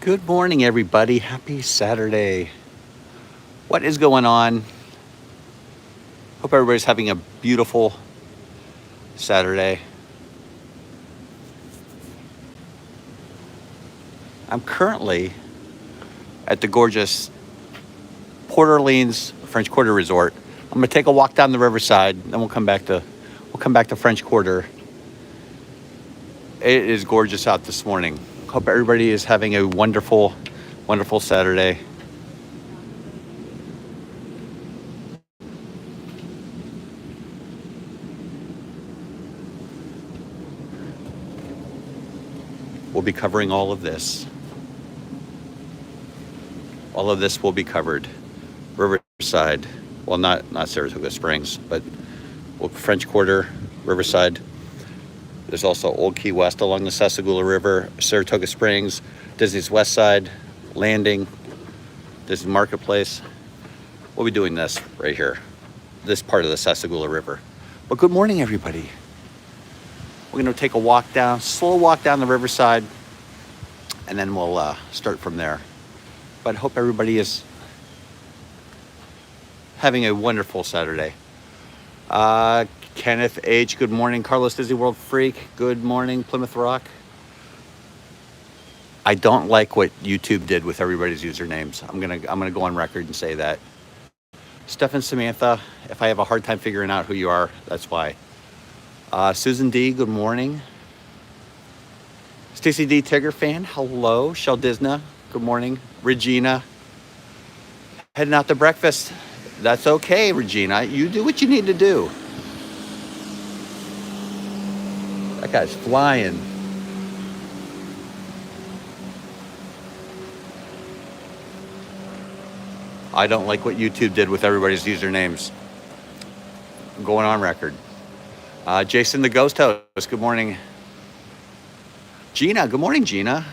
Good morning, everybody. Happy Saturday. What is going on? Hope everybody's having a beautiful Saturday. I'm currently at the gorgeous Port Orleans French Quarter Resort. I'm gonna take a walk down the Riverside, then we'll come back to French Quarter. It is gorgeous out this morning. Hope everybody is having a wonderful, wonderful Saturday. We'll be covering all of this. All of this will be covered. Riverside, well, not Saratoga Springs, but French Quarter, Riverside. There's also Old Key West along the Sassagoula River, Saratoga Springs, Disney's West Side, Landing, Disney Marketplace. We'll be doing this right here, this part of the Sassagoula River. But good morning, everybody. We're going to take a walk down, slow walk down the Riverside, and then we'll start from there. But I hope everybody is having a wonderful Saturday. Kenneth H, good morning. Carlos Disney World Freak, good morning. Plymouth Rock. I don't like what YouTube did with everybody's usernames. I'm gonna go on record and say that. Steph and Samantha, if I have a hard time figuring out who you are, that's why. Susan D, good morning. Stacy D, Tigger fan, hello. Shell Disna, good morning. Regina, heading out to breakfast. That's okay, Regina. You do what you need to do. That guy's flying. I don't like what YouTube did with everybody's usernames. I'm going on record. Jason the Ghost Host, good morning. Gina, good morning, Gina.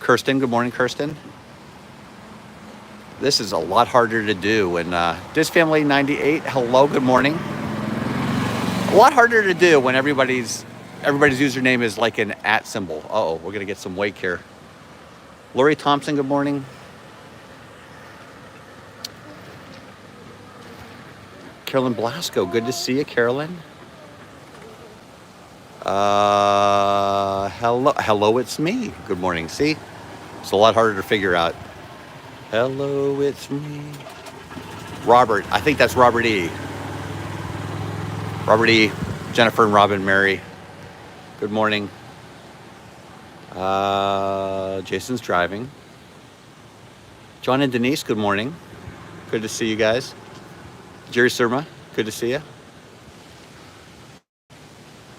Kirsten, good morning, Kirsten. This is a lot harder to do. And Diz Family 98, hello, good morning. A lot harder to do when everybody's username is like an @ symbol. Uh-oh, we're gonna get some wake here. Lori Thompson, good morning. Carolyn Blasco, good to see you, Carolyn. Hello, it's me. Good morning. See, it's a lot harder to figure out. Hello, it's me. Robert, I think that's Robert E. Robert E, Jennifer and Robin, Mary. Good morning. Jason's driving. John and Denise, good morning. Good to see you guys. Jerry Surma, good to see you.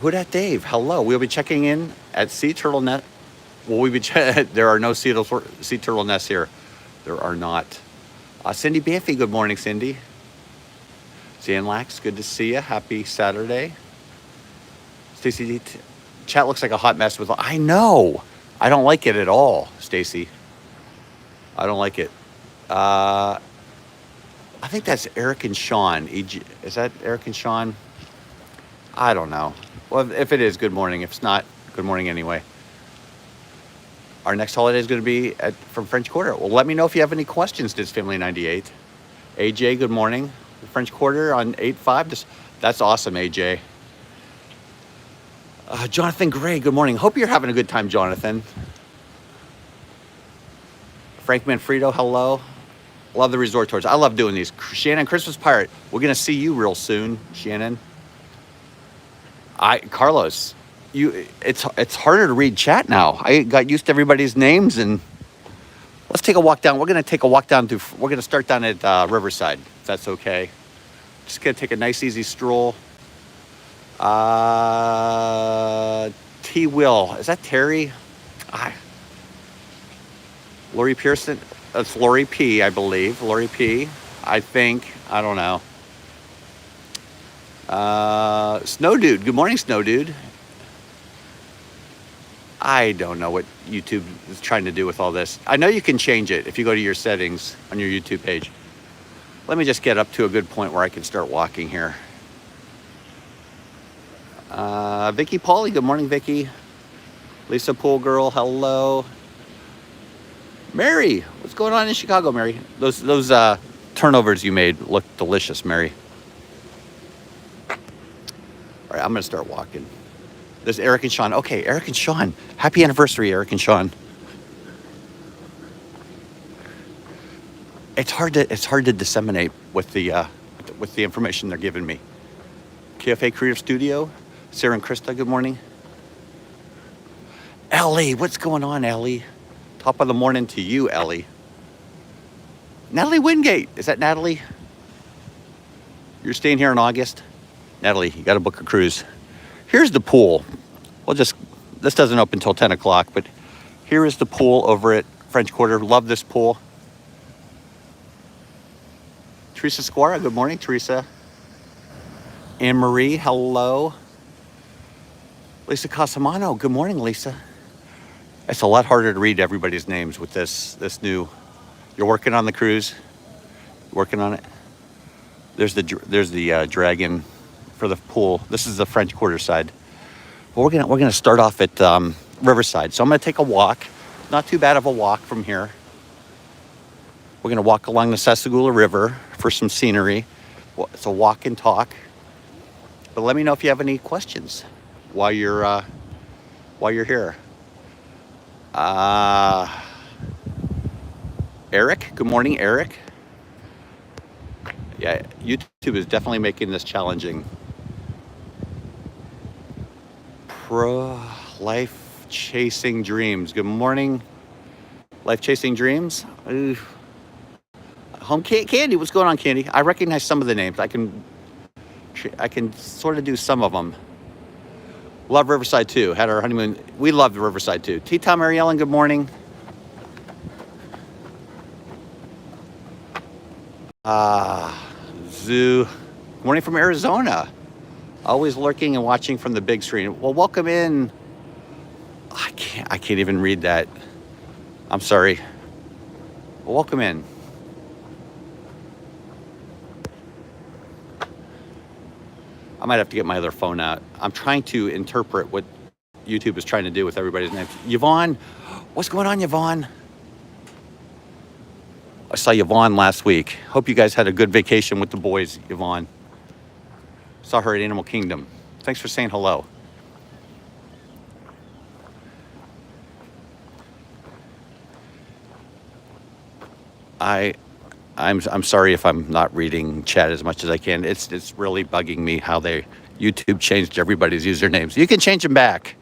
Who dat Dave? Hello. We'll be checking in at Sea Turtle Nest. There are no sea turtle nests here. There are not. Cindy Banffy, good morning, Cindy. Zanlax, good to see you. Happy Saturday. Stacy, chat looks like a hot mess with. I know. I don't like it at all, Stacy. I don't like it. I think that's Eric and Sean. Is that Eric and Sean? I don't know. Well, if it is, good morning. If it's not, good morning anyway. Our next holiday is going to be from French Quarter. Well, let me know if you have any questions, Diz Family 98. AJ, good morning. French Quarter on 8-5. That's awesome, AJ. Jonathan Gray, good morning. Hope you're having a good time, Jonathan. Frank Manfredo, hello. Love the resort tours. I love doing these. Shannon, Christmas Pirate. We're going to see you real soon, Shannon. Carlos, it's harder to read chat now. I got used to everybody's names, and let's take a walk down. We're going to take a walk down we're going to start down at Riverside, if that's okay. Just going to take a nice, easy stroll. T. Will, is that Terry? Lori Pearson, that's Lori P, I believe. Lori P, I think. I don't know. Snow Dude, good morning, Snow Dude. I don't know what YouTube is trying to do with all this. I know you can change it if you go to your settings on your YouTube page. Let me just get up to a good point where I can start walking here. Vicky Pauly, good morning, Vicky. Lisa Pool Girl, hello. Mary, what's going on in Chicago, Mary? Those turnovers you made look delicious, Mary. All right, I'm gonna start walking. There's Eric and Sean. Okay, Eric and Sean. Happy anniversary, Eric and Sean. It's hard to disseminate with the information they're giving me. KFA Creative Studio, Sarah and Krista, good morning. Ellie, what's going on, Ellie? Top of the morning to you, Ellie. Natalie Wingate, is that Natalie? You're staying here in August? Natalie, you got to book a cruise. Here's the pool. This doesn't open until 10 o'clock, but here is the pool over at French Quarter. Love this pool. Teresa Squara, good morning, Teresa. Anne Marie, hello. Lisa Casamano, good morning, Lisa. It's a lot harder to read everybody's names with this new. You're working on the cruise. Working on it. There's the dragon for the pool. This is the French Quarter side. Well, we're gonna start off at Riverside. So I'm gonna take a walk. Not too bad of a walk from here. We're gonna walk along the Sassagoula River for some scenery. Well, it's a walk and talk. But let me know if you have any questions while you're here. Eric, good morning, Eric. Yeah, YouTube is definitely making this challenging. Life Chasing Dreams. Good morning, Life Chasing Dreams. Home Candy, what's going on, Candy? I recognize some of the names. I can sort of do some of them. Love Riverside too. Had our honeymoon. We love the Riverside too. T-Tom, Mary Ellen, good morning. Zoo. Good morning from Arizona. Always lurking and watching from the big screen. Well, welcome in. I can't even read that. I'm sorry. Well, welcome in. I might have to get my other phone out. I'm trying to interpret what YouTube is trying to do with everybody's names. Yvonne, what's going on, Yvonne? I saw Yvonne last week. Hope you guys had a good vacation with the boys, Yvonne. Saw her at Animal Kingdom. Thanks for saying hello. I'm sorry if I'm not reading chat as much as I can. It's really bugging me how YouTube changed everybody's usernames. You can change them back.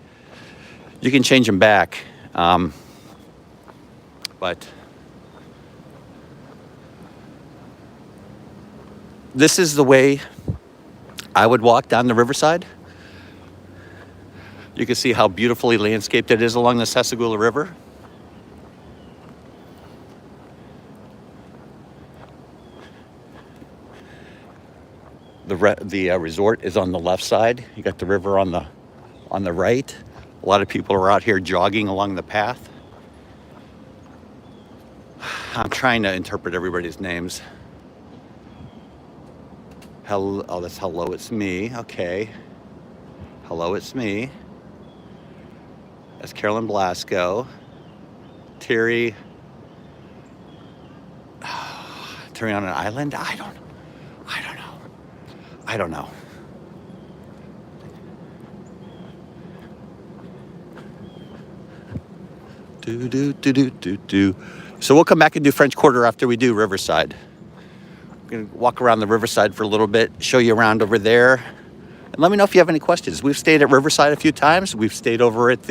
But this is the way I would walk down the Riverside. You can see how beautifully landscaped it is along the Sassagoula River. The resort is on the left side. You got the river on the right. A lot of people are out here jogging along the path. I'm trying to interpret everybody's names. Oh, that's hello, it's me. Okay. Hello, it's me. That's Carolyn Blasco. Terry on an island? I don't know. Do. So we'll come back and do French Quarter after we do Riverside. We're gonna walk around the Riverside for a little bit, show you around over there, and let me know if you have any questions. We've stayed at Riverside a few times. We've stayed over at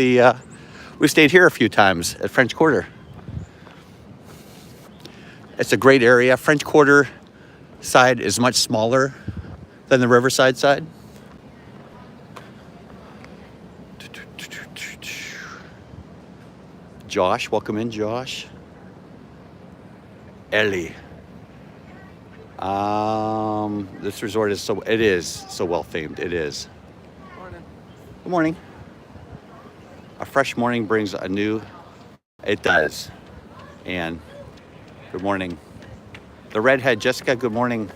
we've stayed here a few times at French Quarter. It's a great area. French Quarter side is much smaller than the Riverside side. Josh, welcome in, Josh. Ellie. This resort is so well themed. It is. Morning. Good morning. A fresh morning brings a new. It does. And good morning. The redhead, Jessica. Good morning.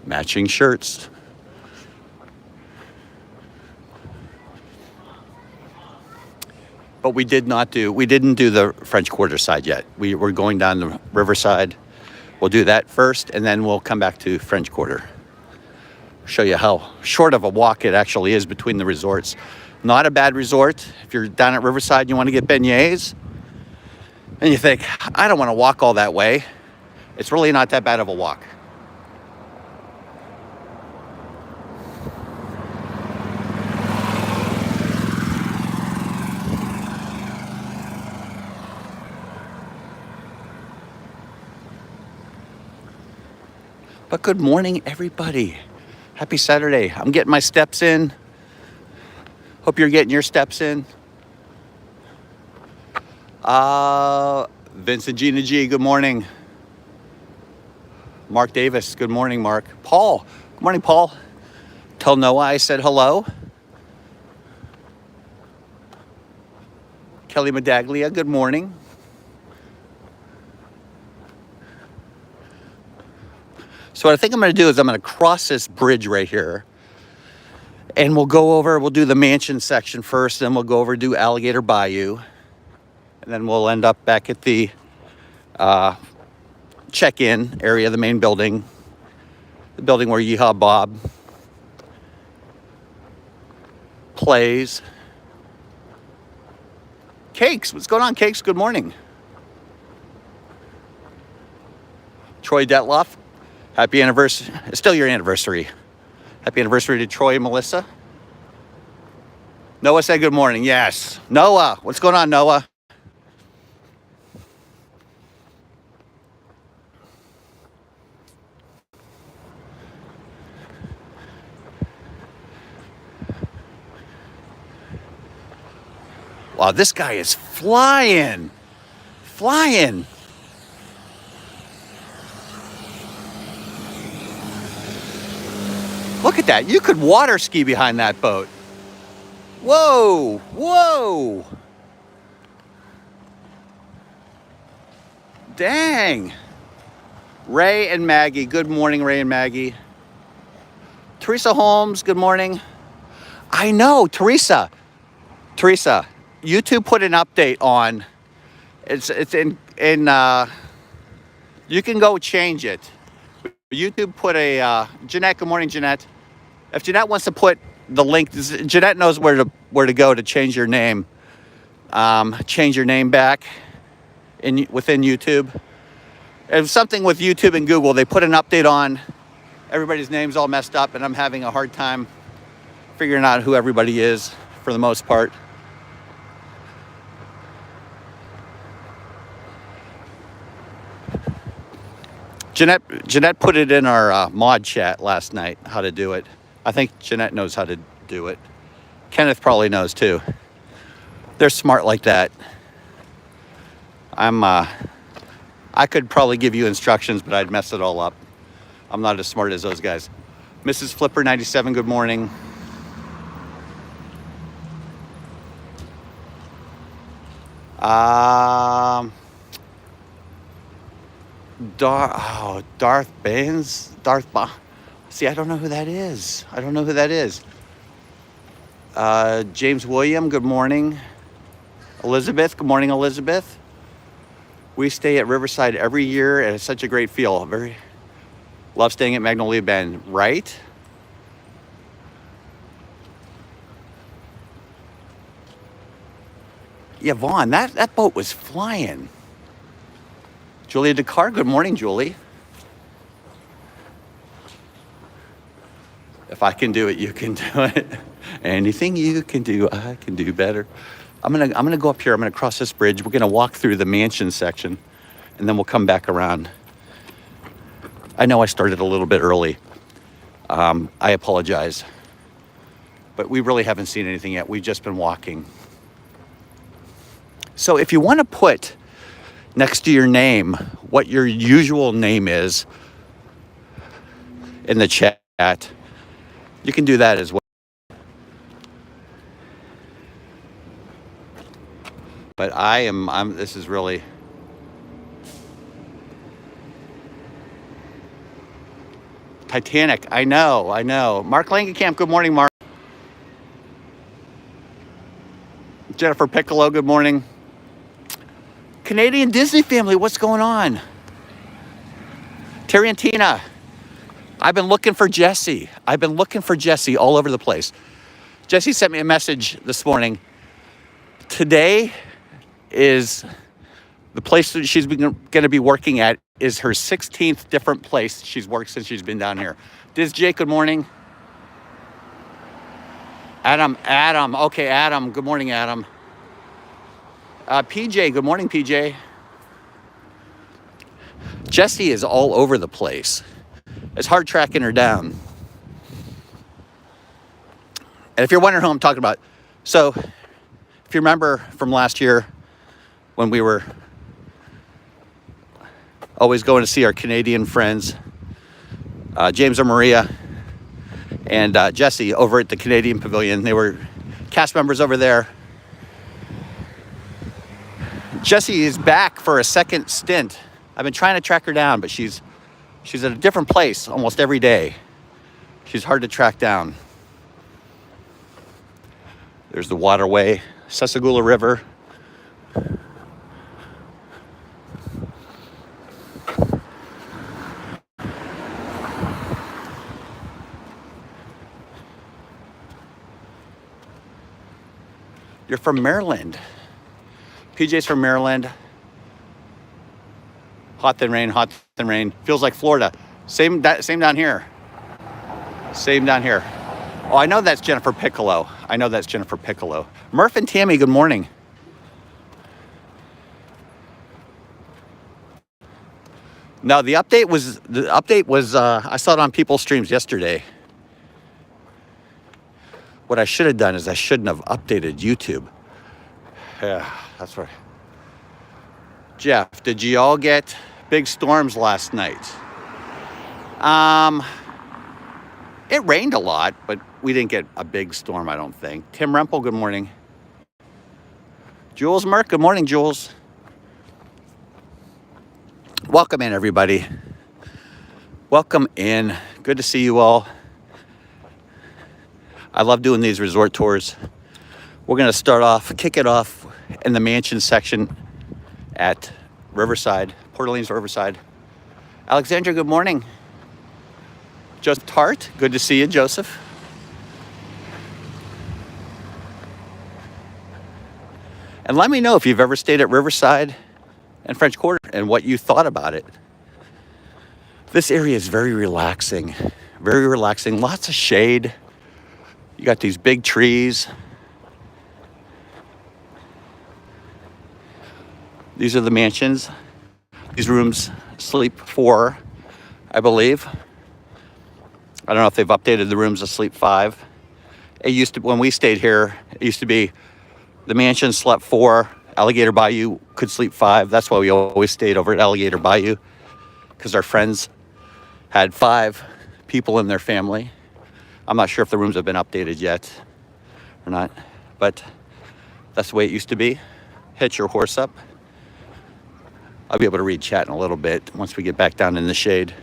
Matching shirts. But we didn't do the French Quarter side yet. We're going down the Riverside. We'll do that first, and then we'll come back to French Quarter. Show you how short of a walk it actually is between the resorts. Not a bad resort. If you're down at Riverside and you want to get beignets, and you think, I don't want to walk all that way, it's really not that bad of a walk. But good morning, everybody. Happy Saturday. I'm getting my steps in. Hope you're getting your steps in. Vincent Gina G, good morning. Mark Davis, good morning, Mark. Paul, good morning, Paul. Tell Noah I said hello. Kelly Medaglia, good morning. So what I think I'm going to do is I'm going to cross this bridge right here. And we'll do the mansion section first, then we'll go over do Alligator Bayou. And then we'll end up back at the check-in area of the main building. The building where Yeehaw Bob plays. Cakes, what's going on, Cakes? Good morning. Troy Detloff, happy anniversary. It's still your anniversary. Happy anniversary to Troy and Melissa. Noah said good morning. Yes. Noah, what's going on, Noah? Wow, this guy is flying. Flying. Look at that. You could water ski behind that boat. Whoa, whoa. Dang. Ray and Maggie. Good morning, Ray and Maggie. Teresa Holmes, good morning. I know, Teresa, YouTube put an update on. It's in you can go change it. YouTube put a Jeanette. Good morning, Jeanette. If Jeanette wants to put the link, Jeanette knows where to go to change your name. Change your name back within YouTube. If something with YouTube and Google, they put an update on. Everybody's name's all messed up, and I'm having a hard time figuring out who everybody is for the most part. Jeanette put it in our mod chat last night, how to do it. I think Jeanette knows how to do it. Kenneth probably knows too. They're smart like that. I could probably give you instructions, but I'd mess it all up. I'm not as smart as those guys. Mrs. Flipper 97, good morning. Darth Baines? See, I don't know who that is. James William, good morning. Elizabeth, good morning, Elizabeth. We stay at Riverside every year, and it's such a great feel. Love staying at Magnolia Bend, right? Yeah, Vaughn, that boat was flying. Julia Descar, good morning, Julie. If I can do it, you can do it. Anything you can do, I can do better. I'm gonna go up here. I'm gonna cross this bridge. We're gonna walk through the mansion section, and then we'll come back around. I know I started a little bit early. I apologize. But we really haven't seen anything yet. We've just been walking. So if you want to put next to your name what your usual name is in the chat, you can do that as well. But this is really, Titanic. I know. Mark Langenkamp, good morning, Mark. Jennifer Piccolo, good morning. Canadian Disney family, what's going on? Terry and Tina, I've been looking for Jesse. All over the place. Jesse sent me a message this morning. Today is the place that she's going to be working at is her 16th different place she's worked since she's been down here. Diz Jake, good morning. Adam. Okay, Adam. Good morning, Adam. PJ, good morning, PJ. Jessie is all over the place. It's hard tracking her down. And if you're wondering who I'm talking about, so if you remember from last year when we were always going to see our Canadian friends, James or Maria and Jesse over at the Canadian Pavilion. They were cast members over there. Jesse is back for a second stint. I've been trying to track her down, but she's at a different place almost every day. She's hard to track down. There's the waterway, Sasagula River. You're from Maryland. PJ's from Maryland. Hot than rain. Feels like Florida. Same down here. Oh, I know that's Jennifer Piccolo. Murph and Tammy, good morning. No, the update was I saw it on people's streams yesterday. What I should have done is I shouldn't have updated YouTube. Yeah, that's right. Jeff, did you all get big storms last night? It rained a lot, but we didn't get a big storm, I don't think. Tim Rempel, good morning. Jules Merck, good morning, Jules. Welcome in, everybody. Welcome in. Good to see you all. I love doing these resort tours. We're going to kick it off in the mansion section at Riverside, Port Orleans, Riverside. Alexandra, good morning. Joseph Tart, good to see you, Joseph. And let me know if you've ever stayed at Riverside and French Quarter and what you thought about it. This area is very relaxing, lots of shade. You got these big trees. These are the mansions. These rooms sleep 4, I believe. I don't know if they've updated the rooms to sleep 5. It used to, when we stayed here, it used to be the mansion slept 4. Alligator Bayou could sleep 5. That's why we always stayed over at Alligator Bayou, because our friends had 5 people in their family. I'm not sure if the rooms have been updated yet or not, but that's the way it used to be. Hitch your horse up. I'll be able to read chat in a little bit once we get back down in the shade.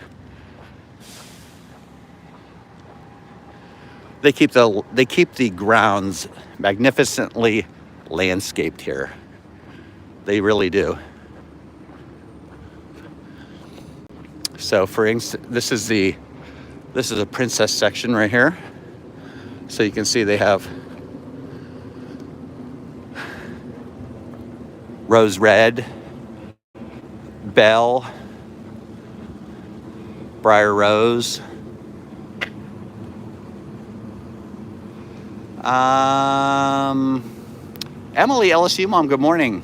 They keep the grounds magnificently landscaped here. They really do. So for instance, this is a princess section right here. So you can see they have rose red, bell, briar rose. Emily, LSU mom, good morning.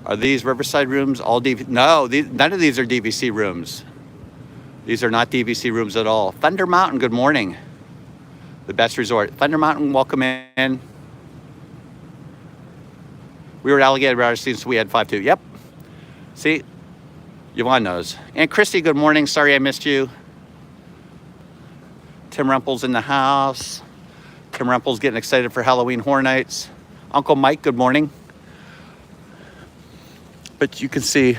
Are these Riverside rooms all DVC? No, none of these are DVC rooms. These are not DVC rooms at all. Thunder Mountain, good morning. The best resort. Thunder Mountain, welcome in. We were at Alligator Bayou since we had 5 too. Yep. See, Yvonne knows. And Christy, good morning. Sorry I missed you. Tim Rempel's in the house. Tim Rempel's getting excited for Halloween Horror Nights. Uncle Mike, good morning. But you can see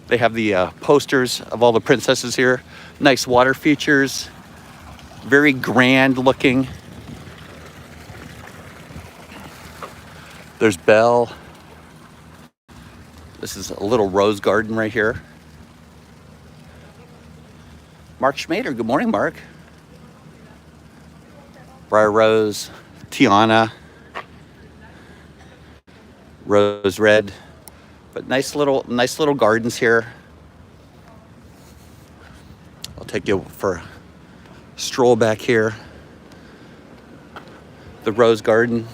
they have the posters of all the princesses here. Nice water features. Very grand looking. There's Belle. This is a little rose garden right here. Mark Schmader. Good morning, Mark. Briar Rose, Tiana, Rose Red. But nice little gardens here. I'll take you for a stroll back here. The rose garden.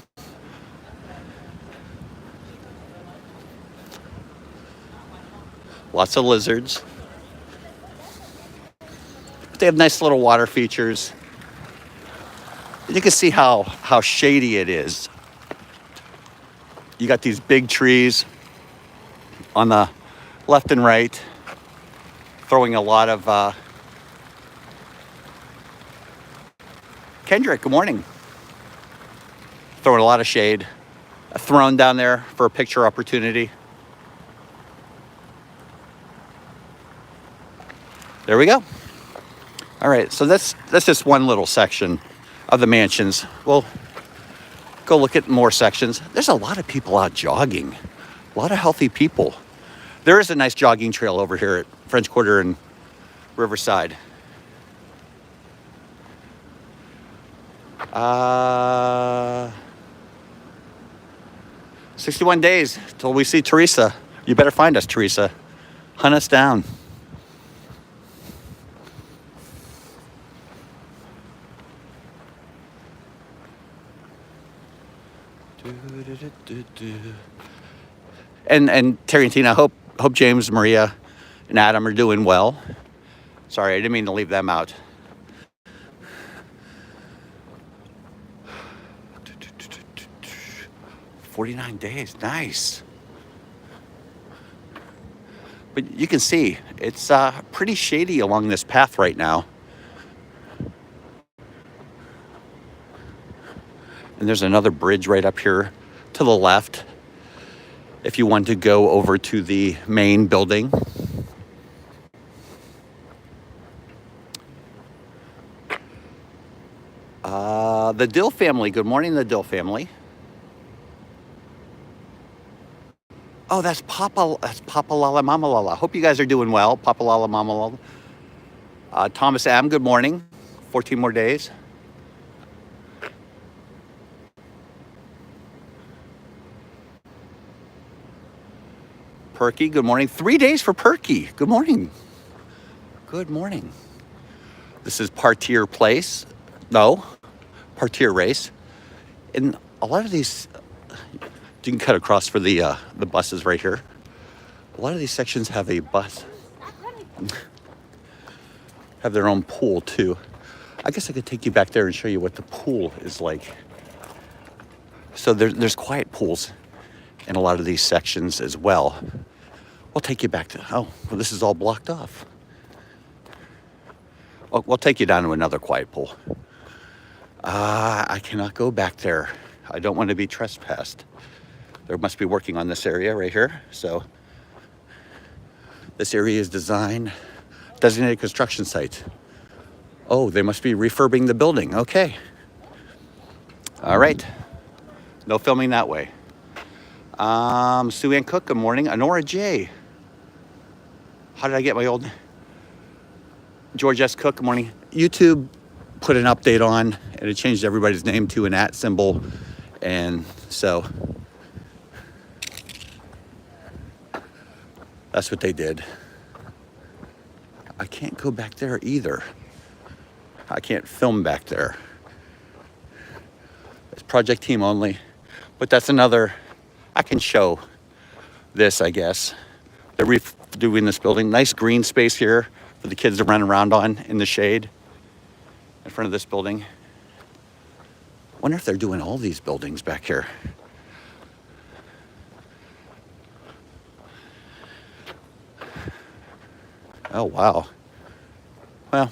Lots of lizards. But they have nice little water features. And you can see how shady it is. You got these big trees on the left and right, throwing a lot of Kendrick, good morning. Throwing a lot of shade. A throne down there for a picture opportunity. There we go. All right, so that's just one little section of the mansions. We'll go look at more sections. There's a lot of people out jogging. A lot of healthy people. There is a nice jogging trail over here at French Quarter and Riverside. 61 days till we see Teresa. You better find us, Teresa. Hunt us down. And Terry and Tina, hope James, Maria, and Adam are doing well. Sorry, I didn't mean to leave them out. "49 days, nice." But you can see it's pretty shady along this path right now. And there's another bridge right up here to the left if you want to go over to the main building. The Dill family. Good morning, the Dill family. Oh, that's Papa Lala Mama Lala. Hope you guys are doing well. Papa Lala Mama Lala. Thomas M. Good morning. 14 more days. Perky, good morning. 3 days for Perky. Good morning. Good morning. This is Partier Place. No, Partier Race. And a lot of these, you can cut across for the buses right here. A lot of these sections have a bus, have their own pool too. I guess I could take you back there and show you what the pool is like. So there's quiet pools in a lot of these sections as well. We'll take you back to, oh, well, this is all blocked off. We'll take you down to another quiet pool. I cannot go back there. I don't want to be trespassed. They must be working on this area right here. So this area is designated construction site. Oh, they must be refurbing the building. Okay. All right. No filming that way. Sue Ann Cook, good morning. Honora J. How did I get my old George S. Cook, good morning. YouTube put an update on and it changed everybody's name to an @ symbol. And so that's what they did. I can't go back there either. I can't film back there. It's project team only. But that's another, I can show this, I guess. They're redoing this building. Nice green space here for the kids to run around on in the shade in front of this building. Wonder if they're doing all these buildings back here. Oh, wow. Well,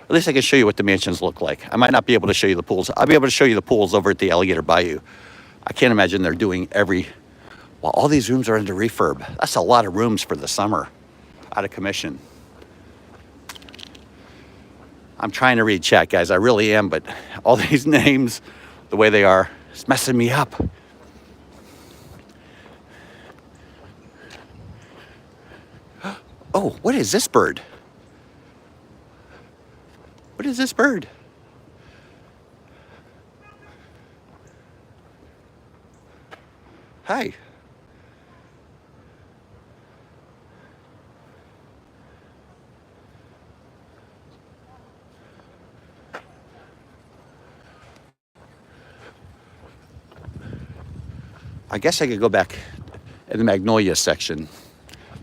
at least I can show you what the mansions look like. I might not be able to show you the pools. I'll be able to show you the pools over at the Alligator Bayou. I can't imagine they're doing every Well, all these rooms are under refurb. That's a lot of rooms for the summer, out of commission. I'm trying to read chat, guys. I really am, but all these names, the way they are, it's messing me up. Oh, what is this bird? What is this bird? Hi. I guess I could go back in the magnolia section.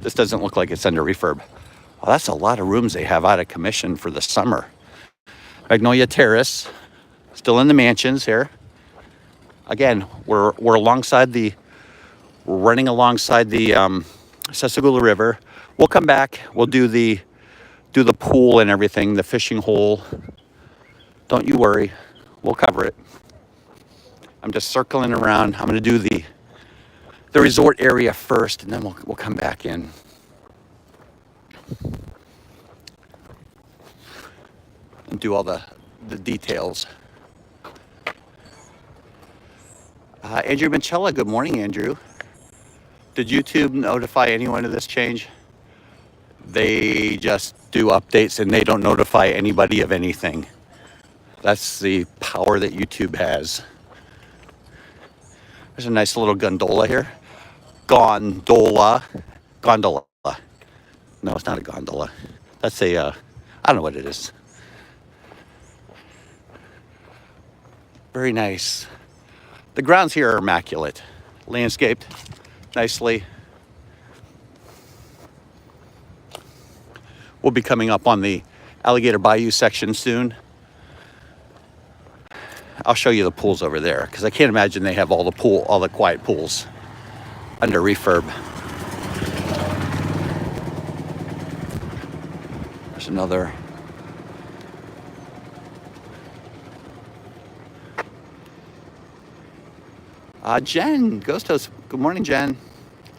This doesn't look like it's under refurb. Well, that's a lot of rooms they have out of commission for the summer. Magnolia Terrace, still in the mansions here. Again, we're running alongside the Sassagoula River. We'll come back. We'll do the pool and everything, the fishing hole. Don't you worry. We'll cover it. I'm just circling around. I'm going to do the resort area first, and then we'll come back in. And do all the details. Andrew Manchella, good morning, Andrew. Did YouTube notify anyone of this change? They just do updates and they don't notify anybody of anything. That's the power that YouTube has. There's a nice little gondola here. Gondola. No, it's not a gondola. That's a, I don't know what it is. Very nice. The grounds here are immaculate. Landscaped nicely. We'll be coming up on the Alligator Bayou section soon. I'll show you the pools over there because I can't imagine they have all the quiet pools under refurb. There's another. Jen, Ghost Host, good morning, Jen.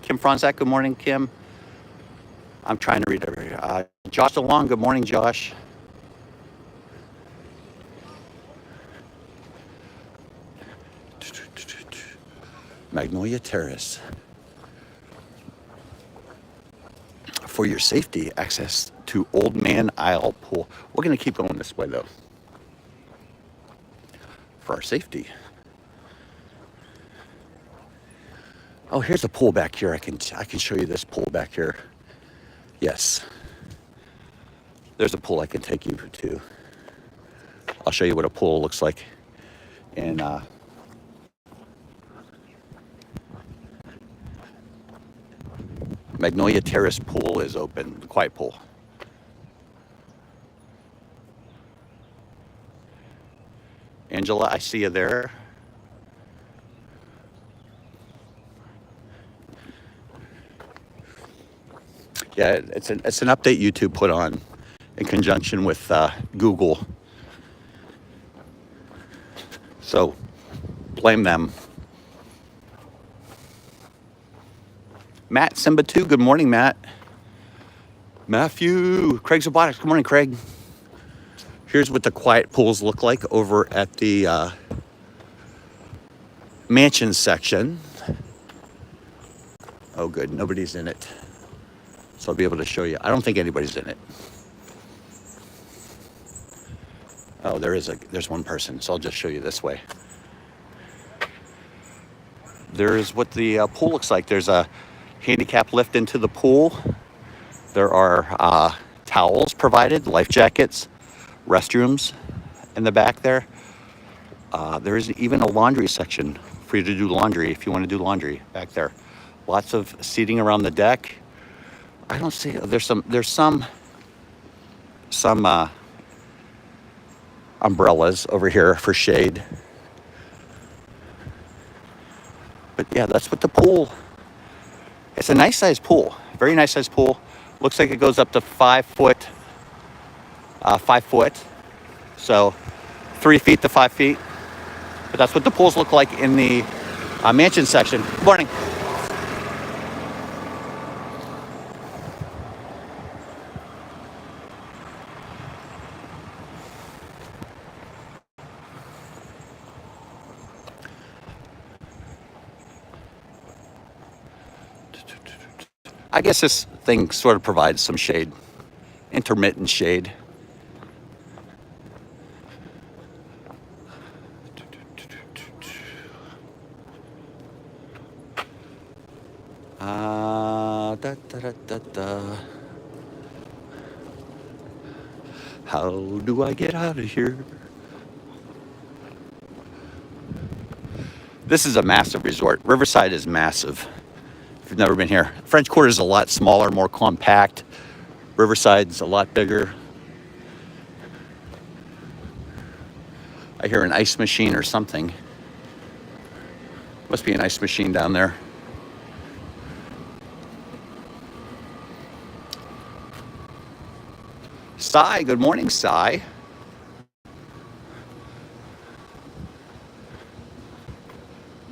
Kim Franzak, good morning, Kim. I'm trying to read over here. Josh DeLong, good morning, Josh. Magnolia Terrace. For your safety, access to Old Man Isle Pool. We're going to keep going this way, though. For our safety. Oh, here's a pool back here. I can show you this pool back here. Yes. There's a pool I can take you to. I'll show you what a pool looks like. And Magnolia Terrace pool is open, the quiet pool. Angela, I see you there. Yeah, it's an update YouTube put on in conjunction with Google. So blame them. Matt Simba 2, good morning, Matt. Matthew, Craig Zabotics, good morning, Craig. Here's what the quiet pools look like over at the mansion section. Oh, good, nobody's in it. So I'll be able to show you. I don't think anybody's in it. Oh, there's one person, so I'll just show you this way. There's what the pool looks like. There's a handicap lift into the pool. There are towels provided, life jackets, restrooms in the back there. There is even a laundry section for you to do laundry if you want to do laundry back there. Lots of seating around the deck. I don't see, there's some umbrellas over here for shade. But yeah, that's what the pool, it's a nice sized pool, very nice sized pool. Looks like it goes up to 5 foot, 5 foot. So 3 feet to 5 feet. But that's what the pools look like in the mansion section. Good morning. I guess this thing sort of provides some shade, intermittent shade. Da, da, da, da, da. How do I get out of here? This is a massive resort. Riverside is massive. If you've never been here, French Quarter is a lot smaller, more compact. Riverside's a lot bigger. I hear an ice machine or something. Must be an ice machine down there. Cy, good morning, Cy.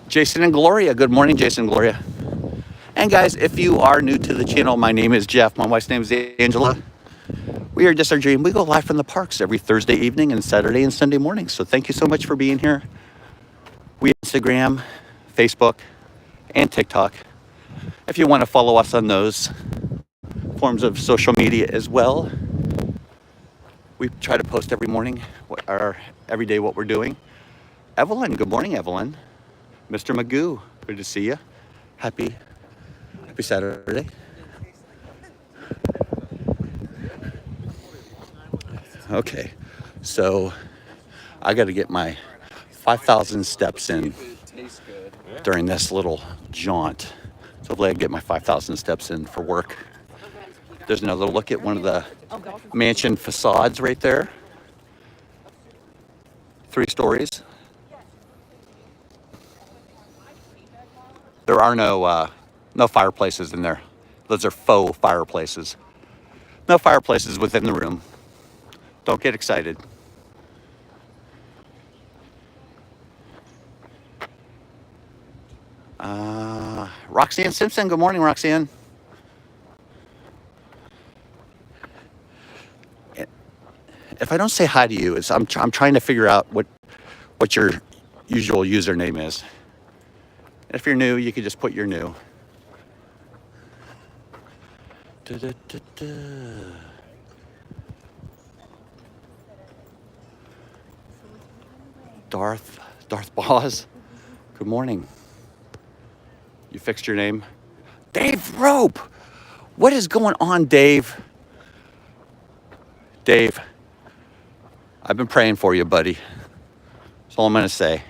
Jason and Gloria, good morning, Jason and Gloria. And guys, if you are new to the channel, my name is Jeff. My wife's name is Angela. We are Just Our Dream. We go live from the parks every Thursday evening and Saturday and Sunday morning. So thank you so much for being here. We Instagram, Facebook, and TikTok. If you want to follow us on those forms of social media as well, we try to post every morning, every day what we're doing. Evelyn, good morning, Evelyn. Mr. Magoo, good to see you. Happy Saturday. Okay, so I got to get my 5,000 steps in during this little jaunt. So hopefully I can get my 5,000 steps in for work. There's another look at one of the mansion facades right there. 3 stories. There are no fireplaces in there. Those are faux fireplaces. No fireplaces within the room. Don't get excited. Roxanne Simpson, good morning, Roxanne. If I don't say hi to you, I'm trying to figure out what your usual username is. If you're new, you can just put your new. Da, da, da, da. Darth Boz, good morning. You fixed your name? Dave Rope! What is going on, Dave? Dave, I've been praying for you, buddy. That's all I'm gonna say.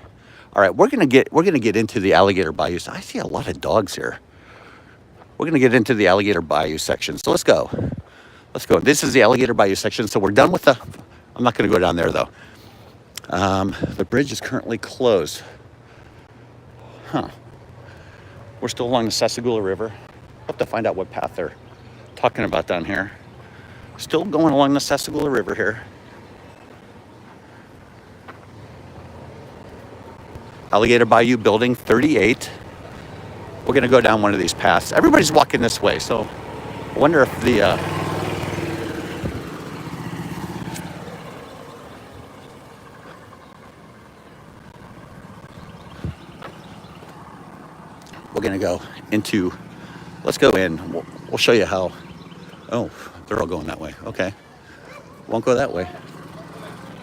All right, we're gonna get into the alligator bayou. I see a lot of dogs here. We're gonna get into the alligator bayou section. So let's go. Let's go. This is the alligator bayou section. So we're done with I'm not gonna go down there though. The bridge is currently closed. Huh. We're still along the Sassagoula River. I'll have to find out what path they're talking about down here. Still going along the Sassagoula River here. Alligator Bayou Building 38. We're gonna go down one of these paths. Everybody's walking this way, so I wonder if we're gonna go into, let's go in. We'll show you how. Oh, they're all going that way. Okay. Won't go that way.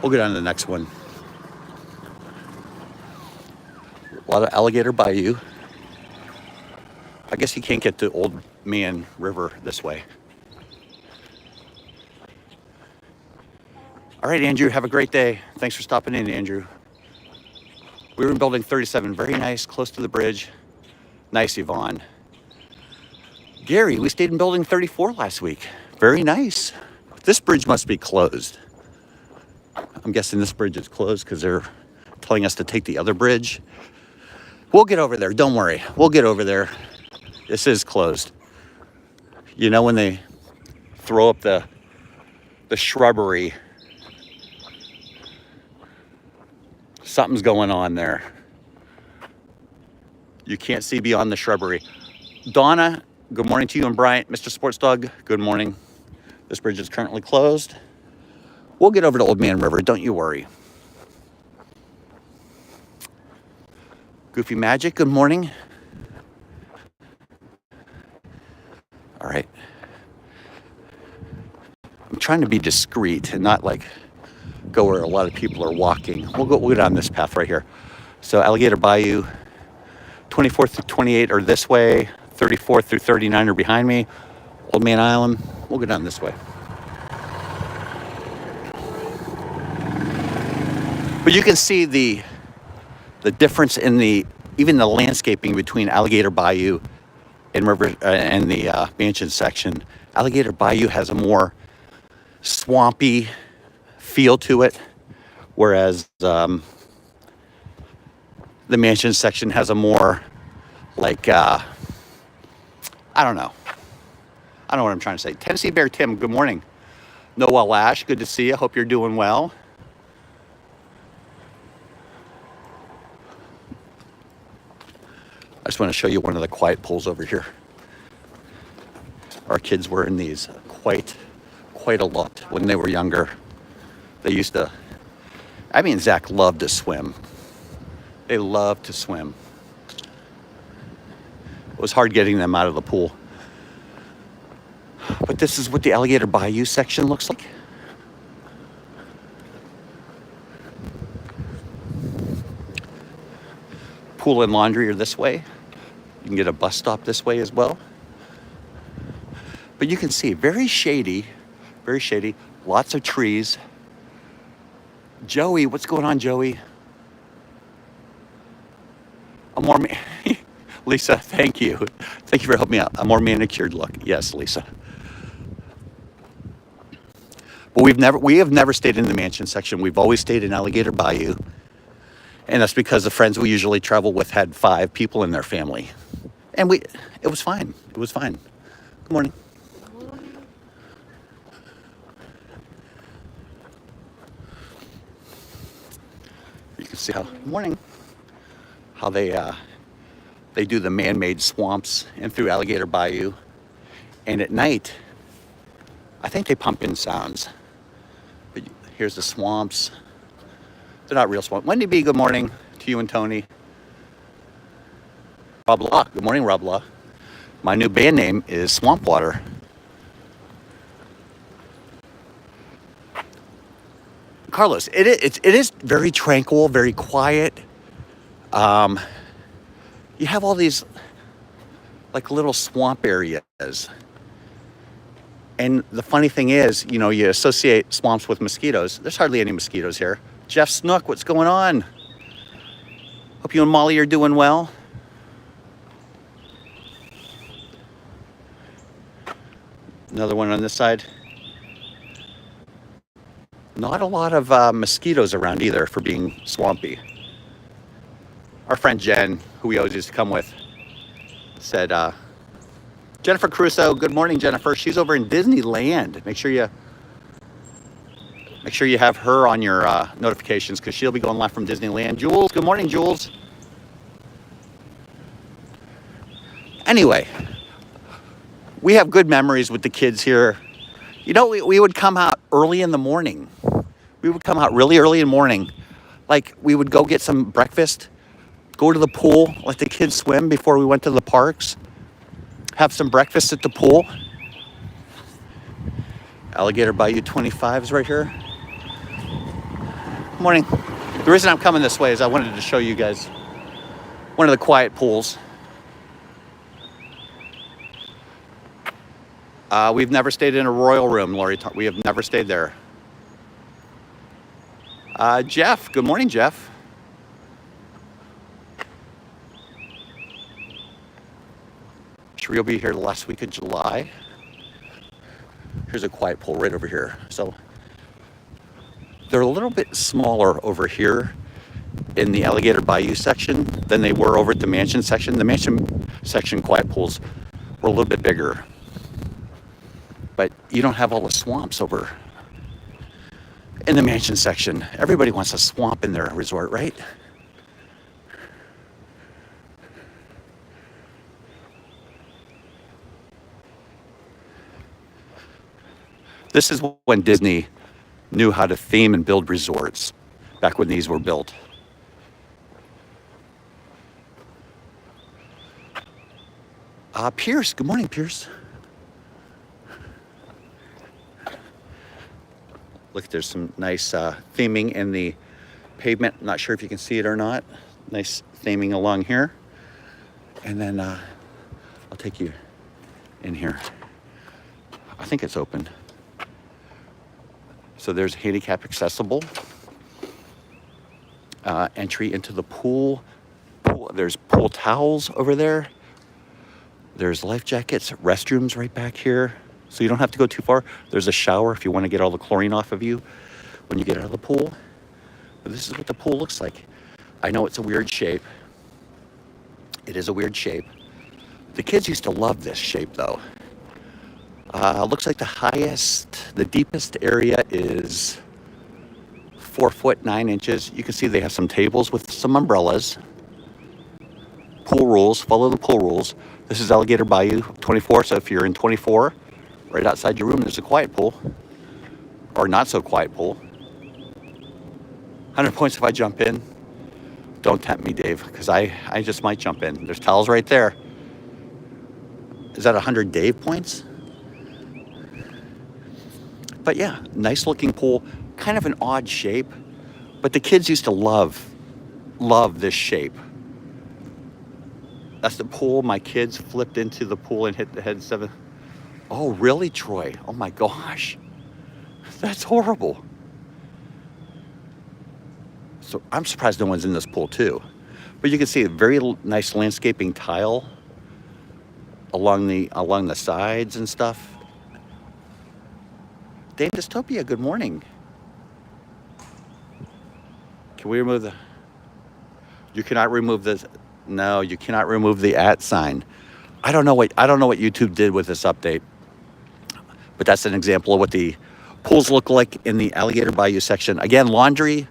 We'll go down to the next one. A lot of alligator bayou. I guess you can't get to Old Man River this way. All right, Andrew, have a great day. Thanks for stopping in, Andrew. We were in building 37, very nice, close to the bridge. Nice, Yvonne. Gary, we stayed in building 34 last week. Very nice. This bridge must be closed. I'm guessing this bridge is closed because they're telling us to take the other bridge. We'll get over there. Don't worry. We'll get over there. This is closed. You know when they throw up the shrubbery, something's going on there. You can't see beyond the shrubbery. Donna, good morning to you and Bryant. Mr. Sports Dog, good morning. This bridge is currently closed. We'll get over to Old Man River. Don't you worry. Goofy Magic, good morning. All right. I'm trying to be discreet and not like go where a lot of people are walking. We'll go down this path right here. So Alligator Bayou, 24 through 28 are this way, 34 through 39 are behind me. Old Man Island, we'll go down this way. But you can see the difference in even the landscaping between Alligator Bayou and the Mansion section. Alligator Bayou has a more swampy feel to it, whereas the Mansion section has a more like I don't know what I'm trying to say. Tennessee Bear Tim, good morning. Noel Ash, good to see you. Hope you're doing well. I just want to show you one of the quiet pools over here. Our kids were in these quite a lot when they were younger. They used to, Zach loved to swim. They loved to swim. It was hard getting them out of the pool. But this is what the Alligator Bayou section looks like. Pool and laundry are this way. You can get a bus stop this way as well. But you can see, very shady, lots of trees. Joey, what's going on, Joey? Lisa, thank you. Thank you for helping me out. A more manicured look. Yes, Lisa. But we have never stayed in the Mansion section. We've always stayed in Alligator Bayou. And that's because the friends we usually travel with had 5 people in their family. And it was fine. It was fine. Good morning. You can see good morning, how they do the man-made swamps and through Alligator Bayou. And at night, I think they pump in sounds. But here's the swamps. They're not real swamps. Wendy B, good morning to you and Tony. Rob Law, good morning, Rob Law. My new band name is Swamp Water. Carlos, it is very tranquil, very quiet. You have all these like little swamp areas. And the funny thing is, you associate swamps with mosquitoes. There's hardly any mosquitoes here. Jeff Snook, what's going on? Hope you and Molly are doing well. Another one on this side. Not a lot of mosquitoes around either for being swampy. Our friend Jen, who we always used to come with, said, Jennifer Crusoe, good morning, Jennifer. She's over in Disneyland. Make sure you have her on your notifications because she'll be going live from Disneyland. Jules, good morning, Jules. Anyway, we have good memories with the kids here. We would come out early in the morning. We would come out really early in the morning. Like, we would go get some breakfast, go to the pool, let the kids swim before we went to the parks, have some breakfast at the pool. Alligator Bayou 25 is right here. Good morning. The reason I'm coming this way is I wanted to show you guys one of the quiet pools. We've never stayed in a royal room, Lori. We have never stayed there. Jeff, good morning, Jeff. Sure, you'll be here the last week of July. Here's a quiet pool right over here. So they're a little bit smaller over here in the Alligator Bayou section than they were over at the Mansion section. The Mansion section quiet pools were a little bit bigger. But you don't have all the swamps over in the Mansion section. Everybody wants a swamp in their resort, right? This is when Disney knew how to theme and build resorts, back when these were built. Pierce, good morning, Pierce. Look, there's some nice theming in the pavement. Not sure if you can see it or not. Nice theming along here. And then I'll take you in here. I think it's open. So there's handicap accessible entry into the pool. There's pool towels over there. There's life jackets, restrooms right back here. So you don't have to go too far. There's a shower if you want to get all the chlorine off of you when you get out of the pool. But this is what the pool looks like. I know it's a weird shape. It is a weird shape. The kids used to love this shape though. Looks like the deepest area is 4 foot 9 inches. You can see they have some tables with some umbrellas. Pool rules, follow the pool rules. This is Alligator Bayou 24, so if you're in 24, right outside your room, there's a quiet pool, or not so quiet pool. 100 points if I jump in. Don't tempt me, Dave, because I just might jump in. There's towels right there. Is that 100 Dave points? But yeah, nice looking pool, kind of an odd shape, but the kids used to love this shape. That's the pool. My kids flipped into the pool and hit the head 7. Oh, really, Troy? Oh my gosh. That's horrible. So I'm surprised no one's in this pool too. But you can see a very nice landscaping tile along the sides and stuff. Dame Dystopia, good morning. Can we remove you cannot remove this. No, you cannot remove the @ sign. I don't know what YouTube did with this update. But that's an example of what the pools look like in the Alligator Bayou section. Again, laundry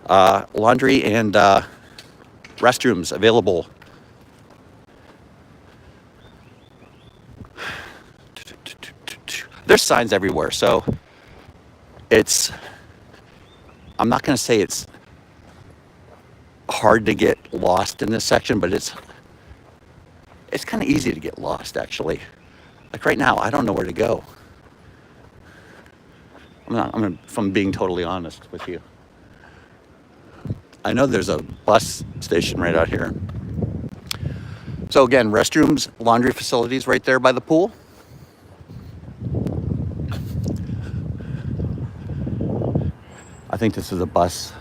and restrooms available. There's signs everywhere, so I'm not going to say it's hard to get lost in this section, but it's kind of easy to get lost, actually. Like right now, I don't know where to go. If I'm being totally honest with you. I know there's a bus station right out here. So again, restrooms, laundry facilities right there by the pool. I think this is a bus.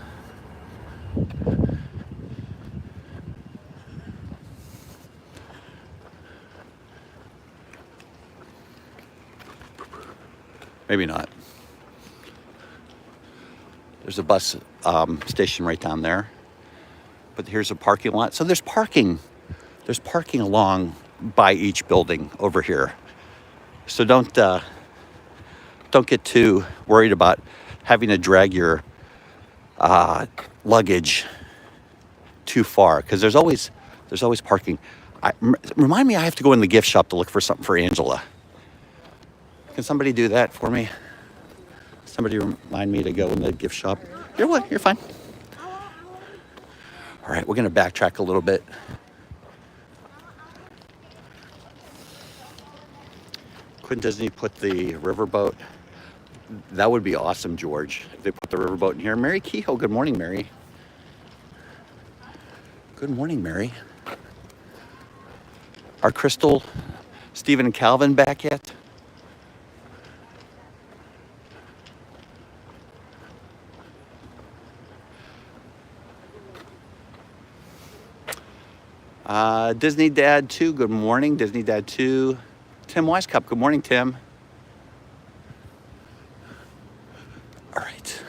Maybe not. There's a bus station right down there. But here's a parking lot. So there's parking. There's parking along by each building over here. So don't get too worried about having to drag your luggage too far, because there's always parking. Remind me, I have to go in the gift shop to look for something for Angela. Can somebody do that for me? Somebody remind me to go in the gift shop. You're what? You're fine. All right, we're going to backtrack a little bit. Couldn't Disney put the riverboat? That would be awesome, George, if they put the riverboat in here. Mary Kehoe, good morning, Mary. Good morning, Mary. Are Crystal, Stephen, and Calvin back yet? Disney Dad 2, good morning. Disney Dad 2. Tim Wisecup, good morning, Tim. All right.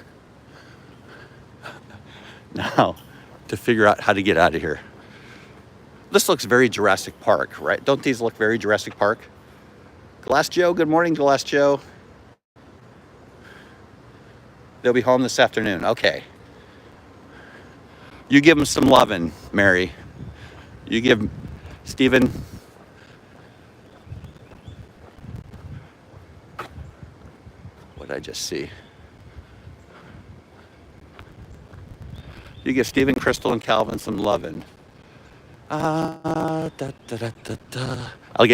Now, to figure out how to get out of here. This looks very Jurassic Park, right? Don't these look very Jurassic Park? Glass Joe, good morning, Glass Joe. They'll be home this afternoon. Okay. You give them some lovin', Mary. You give Stephen. What did I just see? You give Stephen, Crystal, and Calvin some lovin'. Alligator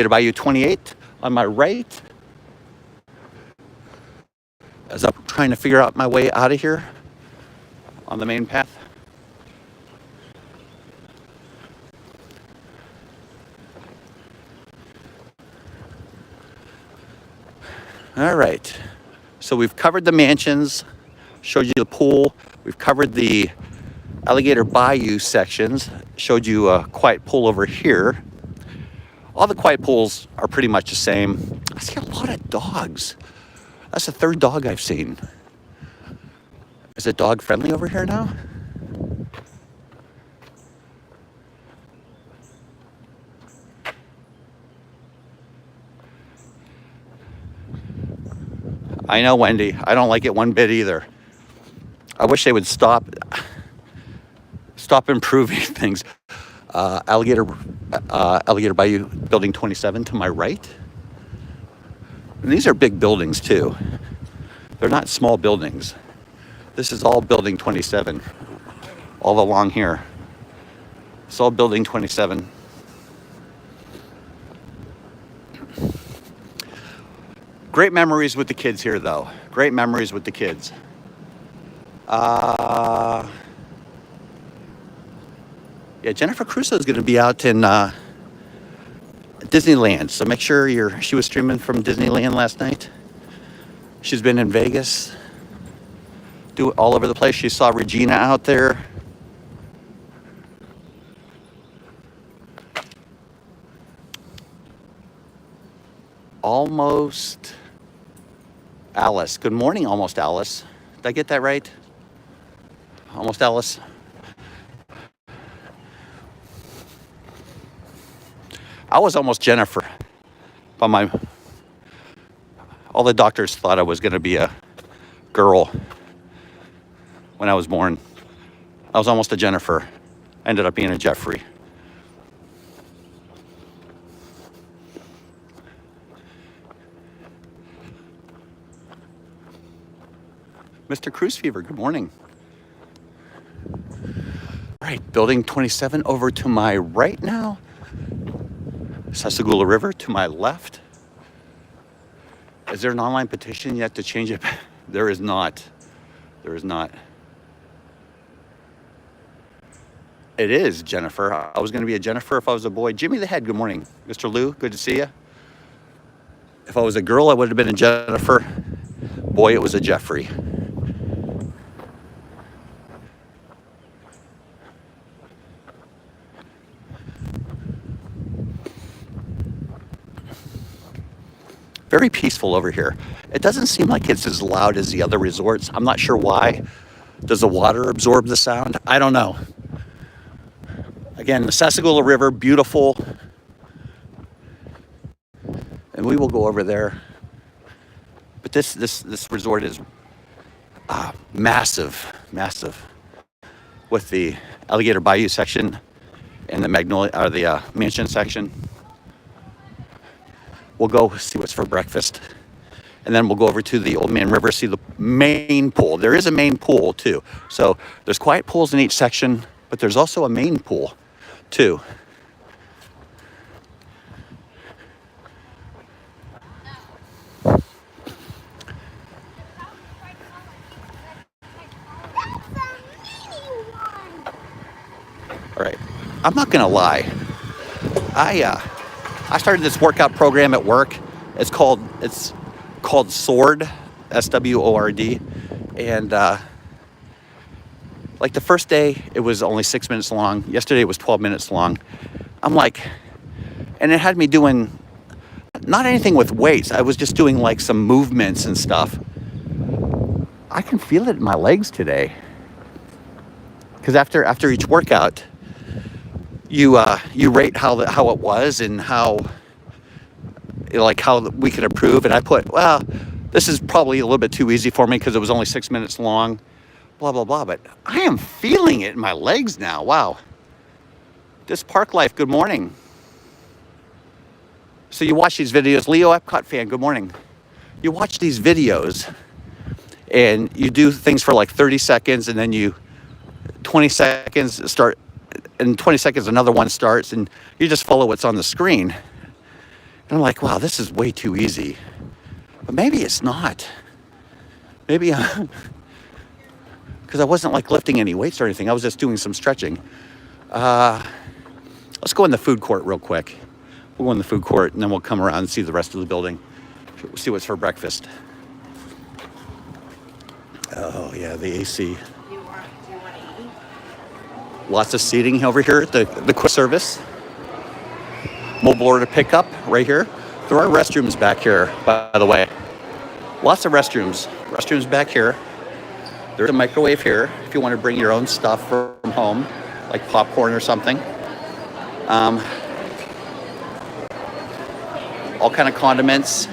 Bayou 28 on my right. as I'm trying to figure out my way out of here on the main path. All right, so we've covered the mansions, showed you the pool, we've covered the Alligator Bayou sections, showed you a quiet pool over here. All the quiet pools are pretty much the same. I see a lot of dogs. That's the third dog I've seen. Is it dog friendly over here now? I know, Wendy. I don't like it one bit either. I wish they would stop improving things. Alligator Bayou, Building 27 to my right. And these are big buildings too. They're not small buildings. This is all Building 27, all along here. It's all Building 27. Great memories with the kids here, though. Great memories with the kids. Yeah, Jennifer Crusoe is going to be out in Disneyland, so make sure she was streaming from Disneyland last night. She's been in Vegas, do it all over the place. She saw Regina out there. Almost Alice. Good morning, Almost Alice. Did I get that right? Almost Alice. I was almost Jennifer. But all the doctors thought I was going to be a girl when I was born. I was almost a Jennifer. I ended up being a Jeffrey. Mr. Cruise Fever, good morning. All right, Building 27 over to my right now. Sassagoula River to my left. Is there an online petition yet to change it? There is not. There is not. It is Jennifer. I was going to be a Jennifer if I was a boy. Jimmy the Head, good morning. Mr. Lou, good to see you. If I was a girl, I would have been a Jennifer. Boy, it was a Jeffrey. Very peaceful over here. It doesn't seem like it's as loud as the other resorts. I'm not sure why. Does the water absorb the sound? I don't know. Again, the Sassagoula River, beautiful. And we will go over there. But this resort is massive, massive. With the Alligator Bayou section and the mansion section. We'll go see what's for breakfast. And then we'll go over to the Old Man River, see the main pool. There is a main pool too. So there's quiet pools in each section, but there's also a main pool too. All right, I'm not gonna lie. I started this workout program at work. It's called SWORD, SWORD, and like the first day it was only 6 minutes long. Yesterday it was 12 minutes long. I'm like, and it had me doing not anything with weights. I was just doing like some movements and stuff. I can feel it in my legs today. Because after each workout, you rate how it was and how we could improve. And I put, well, this is probably a little bit too easy for me because it was only 6 minutes long, blah, blah, blah. But I am feeling it in my legs now. Wow. This Park Life, good morning. So you watch these videos. Leo Epcot fan, good morning. You watch these videos and you do things for like 30 seconds and then 20 seconds start, in 20 seconds another one starts and you just follow what's on the screen. And I'm like, wow, this is way too easy. But maybe it's not. Maybe because I wasn't like lifting any weights or anything. I was just doing some stretching. Let's go in the food court real quick. We'll go in the food court and then we'll come around and see the rest of the building. See what's for breakfast. Oh yeah, the AC. Do you want to eat? Lots of seating over here at the quick service. Mobile order pickup right here. There are restrooms back here, by the way. Lots of restrooms. Restrooms back here. There's a microwave here if you want to bring your own stuff from home, like popcorn or something. All kind of condiments.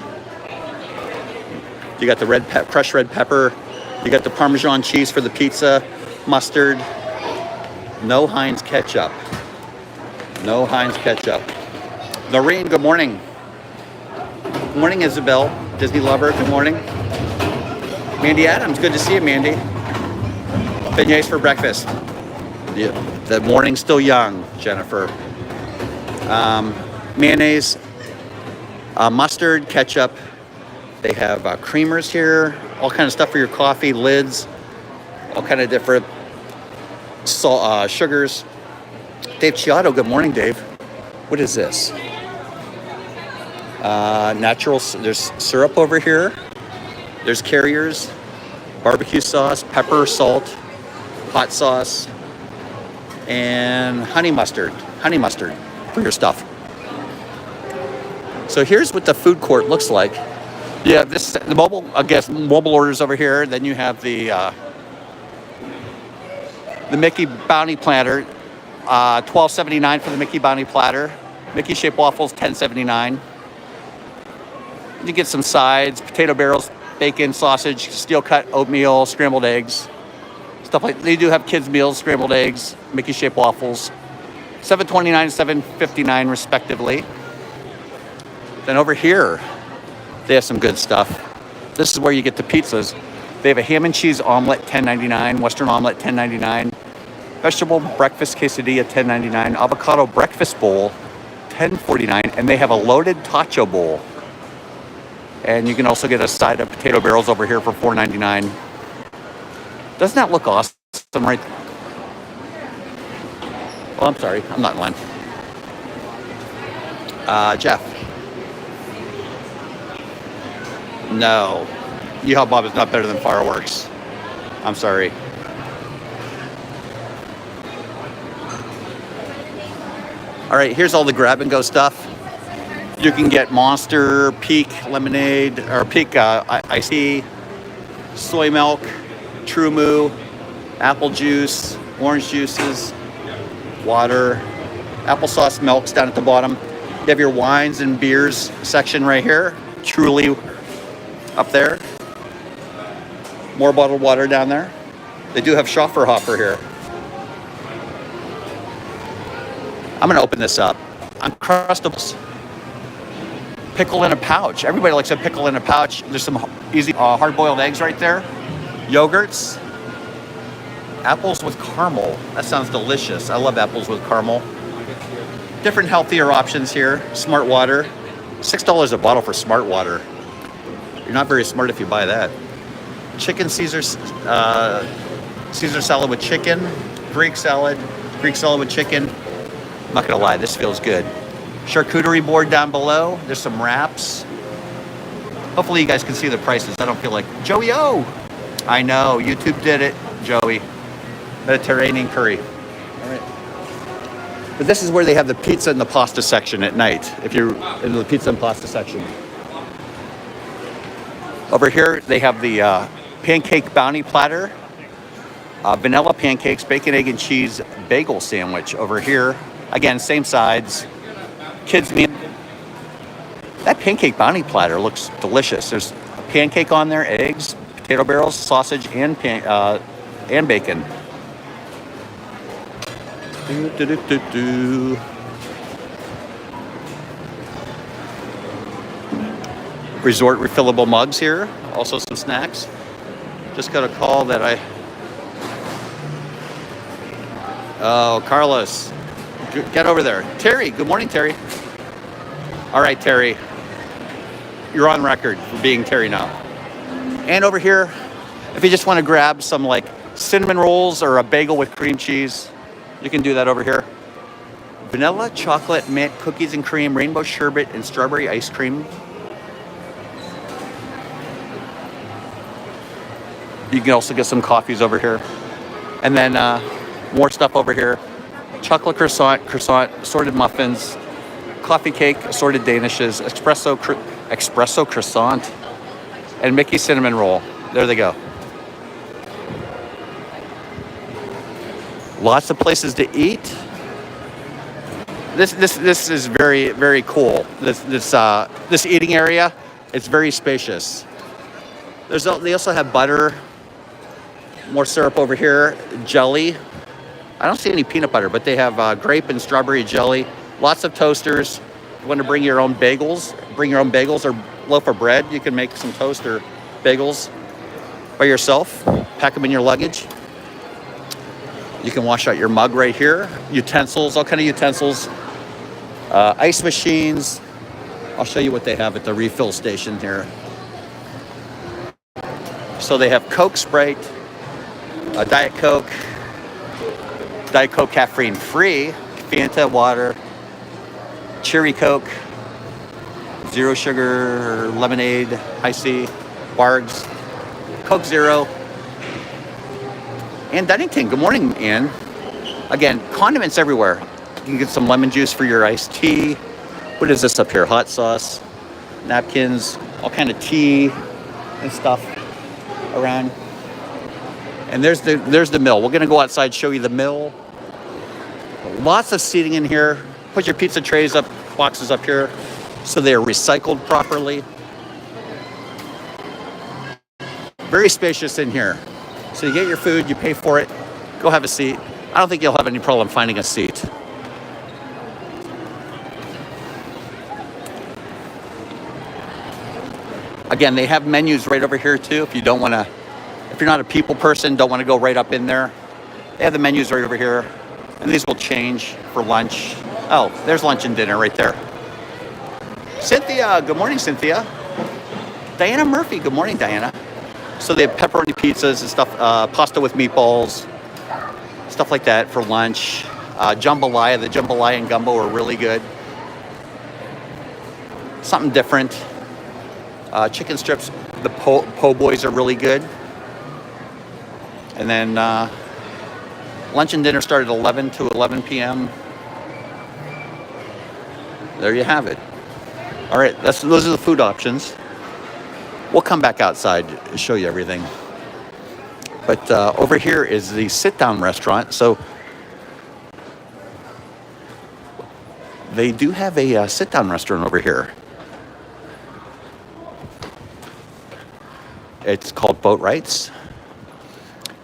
You got the crushed red pepper. You got the Parmesan cheese for the pizza, mustard. No Heinz ketchup. No Heinz ketchup. Noreen, good morning. Good morning, Isabel, Disney lover. Good morning. Mandy Adams, good to see you, Mandy. Beignets for breakfast. Yeah, the morning's still young, Jennifer. Mayonnaise, mustard, ketchup. They have creamers here, all kind of stuff for your coffee, lids, all kind of different sugars. Dave Chiato, good morning, Dave. What is this? Natural, there's syrup over here. There's carriers, barbecue sauce, pepper, salt, hot sauce, and honey mustard for your stuff. So here's what the food court looks like. Yeah, the mobile orders over here. Then you have the Mickey Bounty Platter, $12.79 for the Mickey Bounty Platter. Mickey shaped waffles, $10.79. You get some sides, potato barrels, bacon, sausage, steel cut oatmeal, scrambled eggs, stuff like. They do have kids meals, scrambled eggs, Mickey shaped waffles, $7.29 and $7.59 respectively. Then over here, they have some good stuff. This is where you get the pizzas. They have a ham and cheese omelet, $10.99, Western omelet, $10.99, vegetable breakfast quesadilla, $10.99, avocado breakfast bowl, $10.49, and they have a loaded tacho bowl. And you can also get a side of potato barrels over here for $4.99. Doesn't that look awesome, right? Oh, I'm sorry, I'm not in line. Jeff. No, Yeehaw Bob is not better than fireworks. I'm sorry. All right, here's all the grab and go stuff. You can get Monster, Peak lemonade, or Peak iced tea, soy milk, True Moo, apple juice, orange juices, water, applesauce milks down at the bottom. You have your wines and beers section right here. Truly up there. More bottled water down there. They do have Schaffer Hopper here. I'm going to open this up. Uncrustables. Pickle in a pouch. Everybody likes a pickle in a pouch. There's some easy hard-boiled eggs right there. Yogurts. Apples with caramel. That sounds delicious. I love apples with caramel. Different healthier options here. Smart water. $6 a bottle for smart water. You're not very smart if you buy that. Chicken Caesar salad with chicken. Greek salad with chicken. I'm not gonna lie, this feels good. Charcuterie board down below. There's some wraps. Hopefully you guys can see the prices. I don't feel like Joey O. I know, YouTube did it, Joey. Mediterranean curry. All right. But this is where they have the pizza and the pasta section at night, if you're in the pizza and pasta section. Over here, they have the pancake bounty platter, vanilla pancakes, bacon, egg, and cheese bagel sandwich over here. Again, same sides. Kids meal. That pancake bounty platter looks delicious. There's a pancake on there, eggs, potato barrels, sausage, and bacon. Resort refillable mugs here. Also some snacks. Just got a call that Oh, Carlos. Get over there. Terry, good morning, Terry. All right, Terry. You're on record for being Terry now. And over here, If you just want to grab some like cinnamon rolls or a bagel with cream cheese, you can do that over here. Vanilla, chocolate, mint, cookies and cream, rainbow sherbet, and strawberry ice cream. You can also get some coffees over here. And then more stuff over here. Chocolate croissant, assorted muffins, coffee cake, assorted danishes, espresso croissant, and Mickey cinnamon roll. There they go. Lots of places to eat. This is very, very cool. This eating area, it's very spacious. They also have butter, more syrup over here, jelly. I don't see any peanut butter, but they have grape and strawberry jelly. Lots of toasters. If you want to bring your own bagels, or loaf of bread. You can make some toast or bagels by yourself. Pack them in your luggage. You can wash out your mug right here. Utensils, all kind of utensils. Ice machines. I'll show you what they have at the refill station here. So they have Coke, Sprite, Diet Coke caffeine free, Fanta, water, Cherry Coke, zero sugar, lemonade, high C, Bargs, Coke Zero, Ann Dunnington. Good morning, Ann. Again, condiments everywhere. You can get some lemon juice for your iced tea. What is this up here? Hot sauce, napkins, all kind of tea and stuff around. And there's the mill. We're gonna go outside, show you the mill. Lots of seating in here. Put your pizza trays up, boxes up here, so they are recycled properly. Very spacious in here. So you get your food, you pay for it, go have a seat. I don't think you'll have any problem finding a seat. Again, they have menus right over here too. If you're not a people person, don't want to go right up in there, they have the menus right over here. And these will change for lunch. Oh, there's lunch and dinner right there. Cynthia, good morning, Cynthia. Diana Murphy, good morning, Diana. So they have pepperoni pizzas and stuff, pasta with meatballs, stuff like that for lunch. Jambalaya, the jambalaya and gumbo are really good. Something different. Chicken strips, the po' boys are really good. And then lunch and dinner start at 11 to 11 p.m. There you have it. All right, those are the food options. We'll come back outside and show you everything. But over here is the sit-down restaurant. So they do have a sit-down restaurant over here. It's called Boatwright's.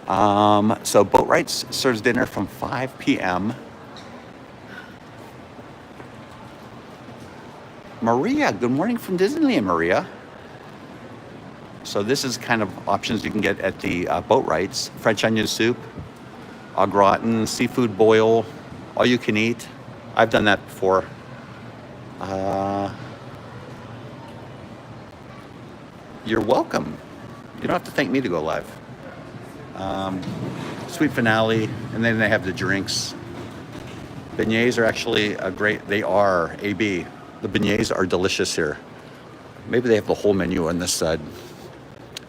So Boatwright's serves dinner from 5 p.m. Maria, good morning from Disneyland, Maria. So this is kind of options you can get at the Boatwright's. French onion soup, au gratin, seafood boil, all you can eat. I've done that before. You're welcome. You don't have to thank me to go live. Sweet finale, and then they have the drinks. Beignets are actually they are AB. The beignets are delicious here. Maybe they have the whole menu on this side.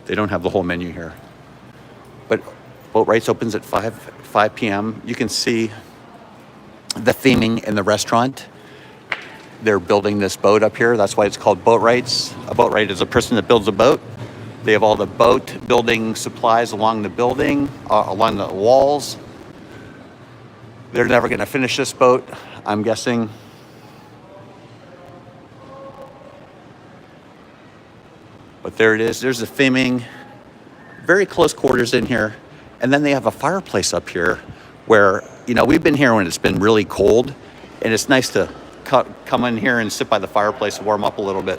They don't have the whole menu here. But Boatwright's opens at 5 p.m. You can see the theming in the restaurant. They're building this boat up here. That's why it's called Boatwright's. A boatwright is a person that builds a boat. They have all the boat building supplies along the building, along the walls. They're never going to finish this boat, I'm guessing. But there it is. There's the theming. Very close quarters in here. And then they have a fireplace up here where, we've been here when it's been really cold. And it's nice to come in here and sit by the fireplace and warm up a little bit.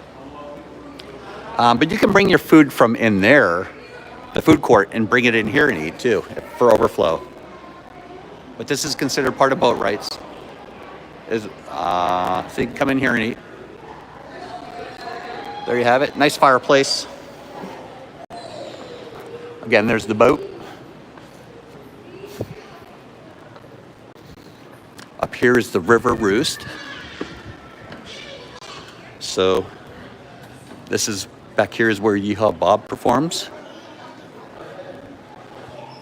But you can bring your food from in there, the food court, and bring it in here and eat too for overflow. But this is considered part of Boatwright's. So you can come in here and eat. There you have it. Nice fireplace. Again, there's the boat. Up here is the River Roost. So this is, back here is where Yeehaw Bob performs.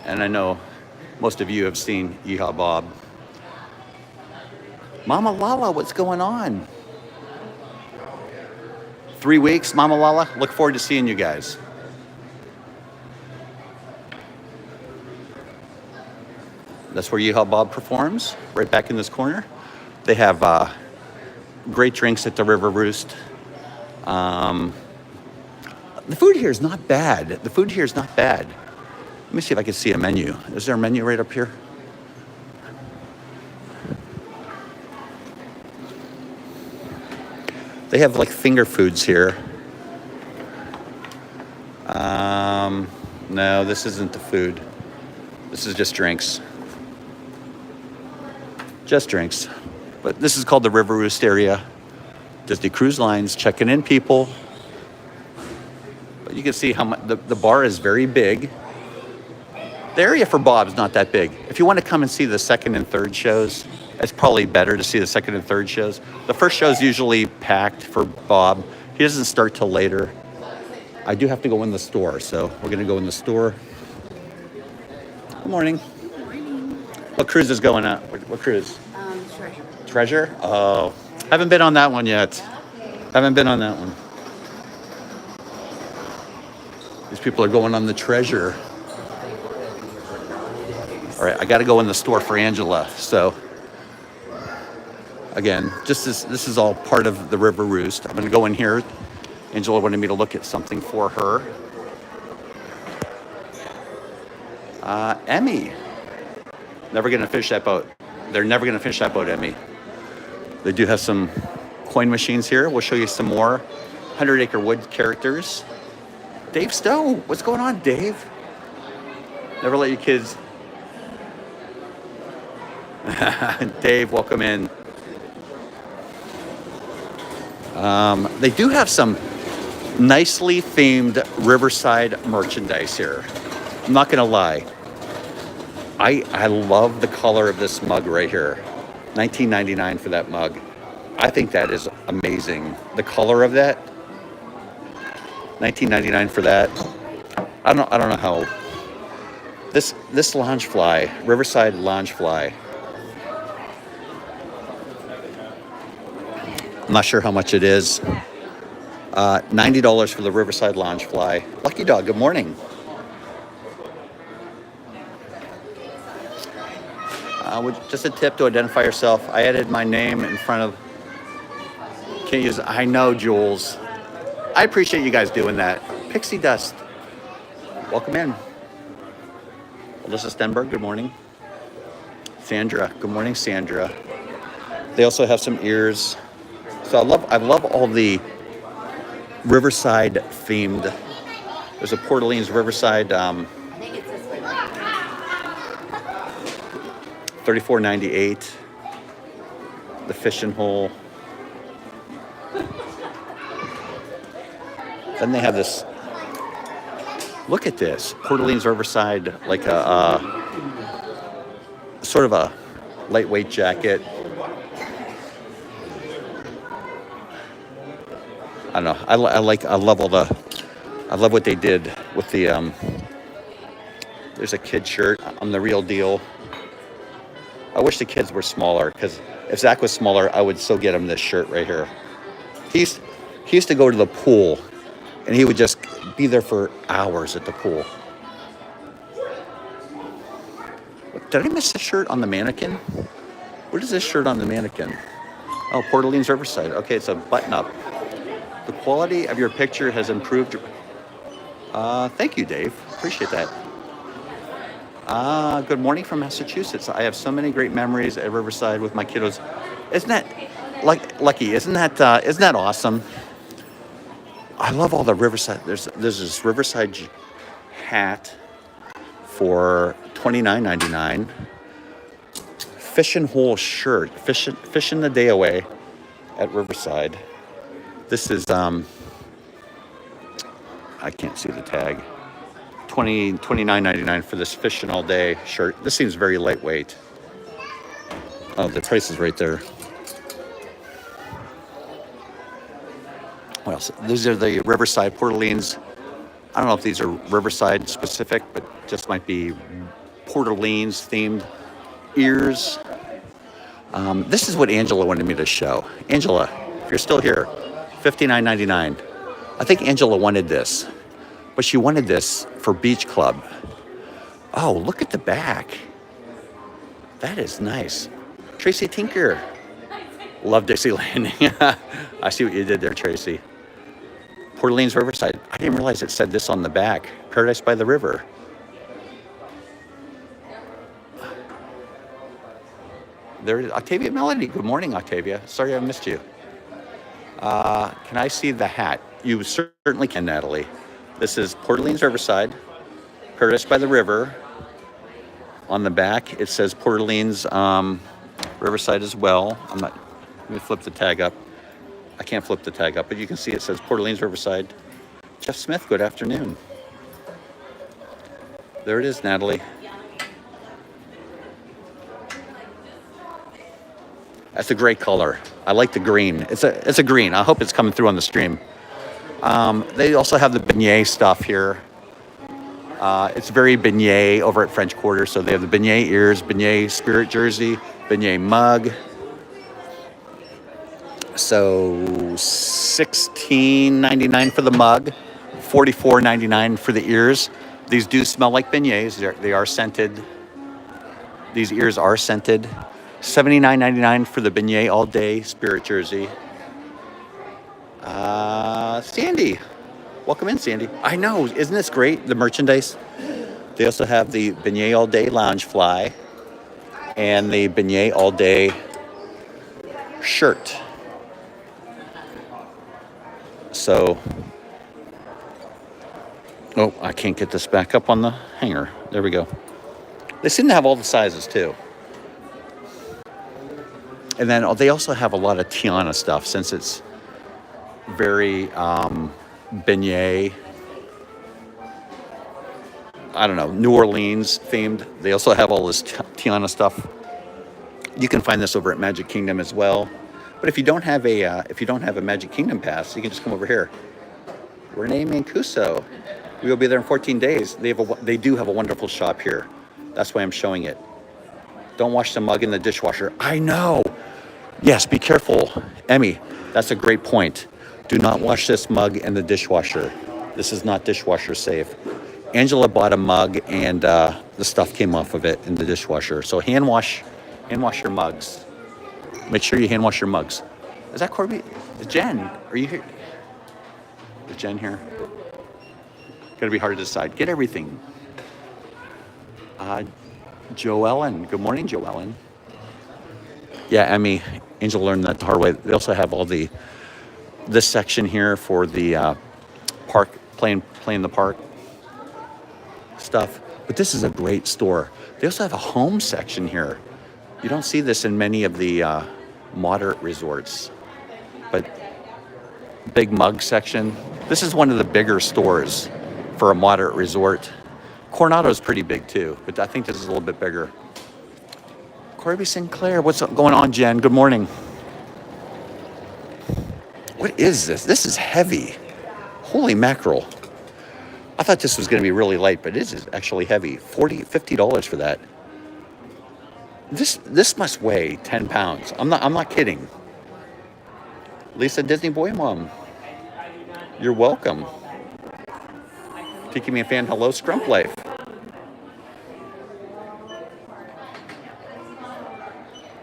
And I know most of you have seen Yeehaw Bob. Mama Lala, what's going on? 3 weeks, Mama Lala. Look forward to seeing you guys. That's where Yeehaw Bob performs, right back in this corner. They have great drinks at the River Roost. The food here is not bad. The food here is not bad. Let me see if I can see a menu. Is there a menu right up here? They have like finger foods here. No, this isn't the food. This is just drinks. Just drinks. But this is called the River Roost area. Disney Cruise Lines checking in people. But you can see how much the bar is very big. The area for Bob's not that big. If you want to come and see the second and third shows, it's probably better to see the second and third shows. The first show is usually packed for Bob. He doesn't start till later. I do have to go in the store, so we're going to go in the store. Good morning. Good morning. What cruise is going on? What cruise? Treasure. Treasure? Oh, haven't been on that one yet. Haven't been on that one. These people are going on the Treasure. All right, I got to go in the store for Angela. So, again, just this is all part of the River Roost. I'm going to go in here. Angela wanted me to look at something for her. Emmy. Never going to fish that boat. They're never going to fish that boat, Emmy. They do have some coin machines here. We'll show you some more 100 Acre Wood characters. Dave Stowe. What's going on, Dave? Never let your kids... Dave, welcome in. They do have some nicely themed Riverside merchandise here. I'm not gonna lie. I love the color of this mug right here. $19.99 for that mug. I think that is amazing. The color of that. $19.99 for that. I don't know how. This lounge fly, Riverside lounge fly. I'm not sure how much it is. $90 for the Riverside lounge fly. Lucky Dog, good morning. Just a tip to identify yourself. I added my name in front of. Can't use. I know, Jules. I appreciate you guys doing that. Pixie Dust, welcome in. Alyssa Stenberg, good morning. Sandra, good morning, Sandra. They also have some ears. So I love all the Riverside themed. There's a Port Orleans Riverside. $34.98. The fishing hole. Then they have this. Look at this Port Orleans Riverside, like a sort of a lightweight jacket. I don't know. I love what they did with the. There's a kid shirt on the Real Deal. I wish the kids were smaller, because if Zach was smaller, I would still get him this shirt right here. He used to go to the pool, and he would just be there for hours at the pool. Did I miss a shirt on the mannequin? What is this shirt on the mannequin? Oh, Port Orleans Riverside. Okay, it's a button-up. The quality of your picture has improved. Thank you, Dave. Appreciate that. Good morning from Massachusetts. I have so many great memories at Riverside with my kiddos. Isn't that Lucky? Isn't that awesome? I love all the Riverside. There's this Riverside hat for $29.99. Fishing hole shirt. Fishing the day away at Riverside. This is I can't see the tag. $29.99 for this fishing all day shirt. This seems very lightweight. Oh, the price is right there. What else? These are the Riverside Port Orleans. I don't know if these are Riverside specific, but just might be Port Orleans themed ears. This is what Angela wanted me to show. Angela, if you're still here, $59.99. I think Angela wanted this, but she wanted this for Beach Club. Oh, look at the back. That is nice. Tracy Tinker. Love Dixie Landing. I see what you did there, Tracy. Port Orleans Riverside. I didn't realize it said this on the back. Paradise by the River. There is Octavia Melody. Good morning, Octavia. Sorry I missed you. Can I see the hat? You certainly can, Natalie. This is Port Orleans Riverside. Paradise by the River. On the back, it says Port Orleans Riverside as well. Let me flip the tag up. I can't flip the tag up, but you can see it says Port Orleans Riverside. Jeff Smith, good afternoon. There it is, Natalie. That's a great color. I like the green. It's a green. I hope it's coming through on the stream. They also have the beignet stuff here. It's very beignet over at French Quarter. So they have the beignet ears, beignet spirit jersey, beignet mug. So $16.99 for the mug, $44.99 for the ears. These do smell like beignets. They are scented. These ears are scented. $79.99 for the beignet all day spirit jersey. Sandy, welcome in, Sandy. I know, isn't this great? The merchandise. They also have the beignet all day lounge fly and the beignet all day shirt. So, oh, I can't get this back up on the hanger. There we go. They seem to have all the sizes too. And then they also have a lot of Tiana stuff since it's very beignet, I don't know, New Orleans themed. They also have all this Tiana stuff. You can find this over at Magic Kingdom as well. But if you don't have a Magic Kingdom pass, you can just come over here. Renee Mancuso. We will be there in 14 days. They do have a wonderful shop here. That's why I'm showing it. Don't wash the mug in the dishwasher. I know. Yes, be careful. Emmy, that's a great point. Do not wash this mug in the dishwasher. This is not dishwasher safe. Angela bought a mug and the stuff came off of it in the dishwasher. So hand wash your mugs. Make sure you hand wash your mugs. Is that Corby? Jen, are you here? Is Jen here? Gonna be hard to decide. Get everything. Joellen. Good morning, Joellen. Yeah, Emmy, Angel learned that the hard way. They also have all this section here for the park, playing the park stuff. But this is a great store. They also have a home section here. You don't see this in many of the moderate resorts. But big mug section. This is one of the bigger stores for a moderate resort. Coronado's pretty big too, but I think this is a little bit bigger. Corby Sinclair, what's going on, Jen? Good morning. What is this? This is heavy. Holy mackerel. I thought this was going to be really light, but it is actually heavy. $50 for that. This must weigh 10 pounds. I'm not kidding. Lisa Disney Boy Mom, you're welcome. Tiki Me a fan, hello, Scrump Life.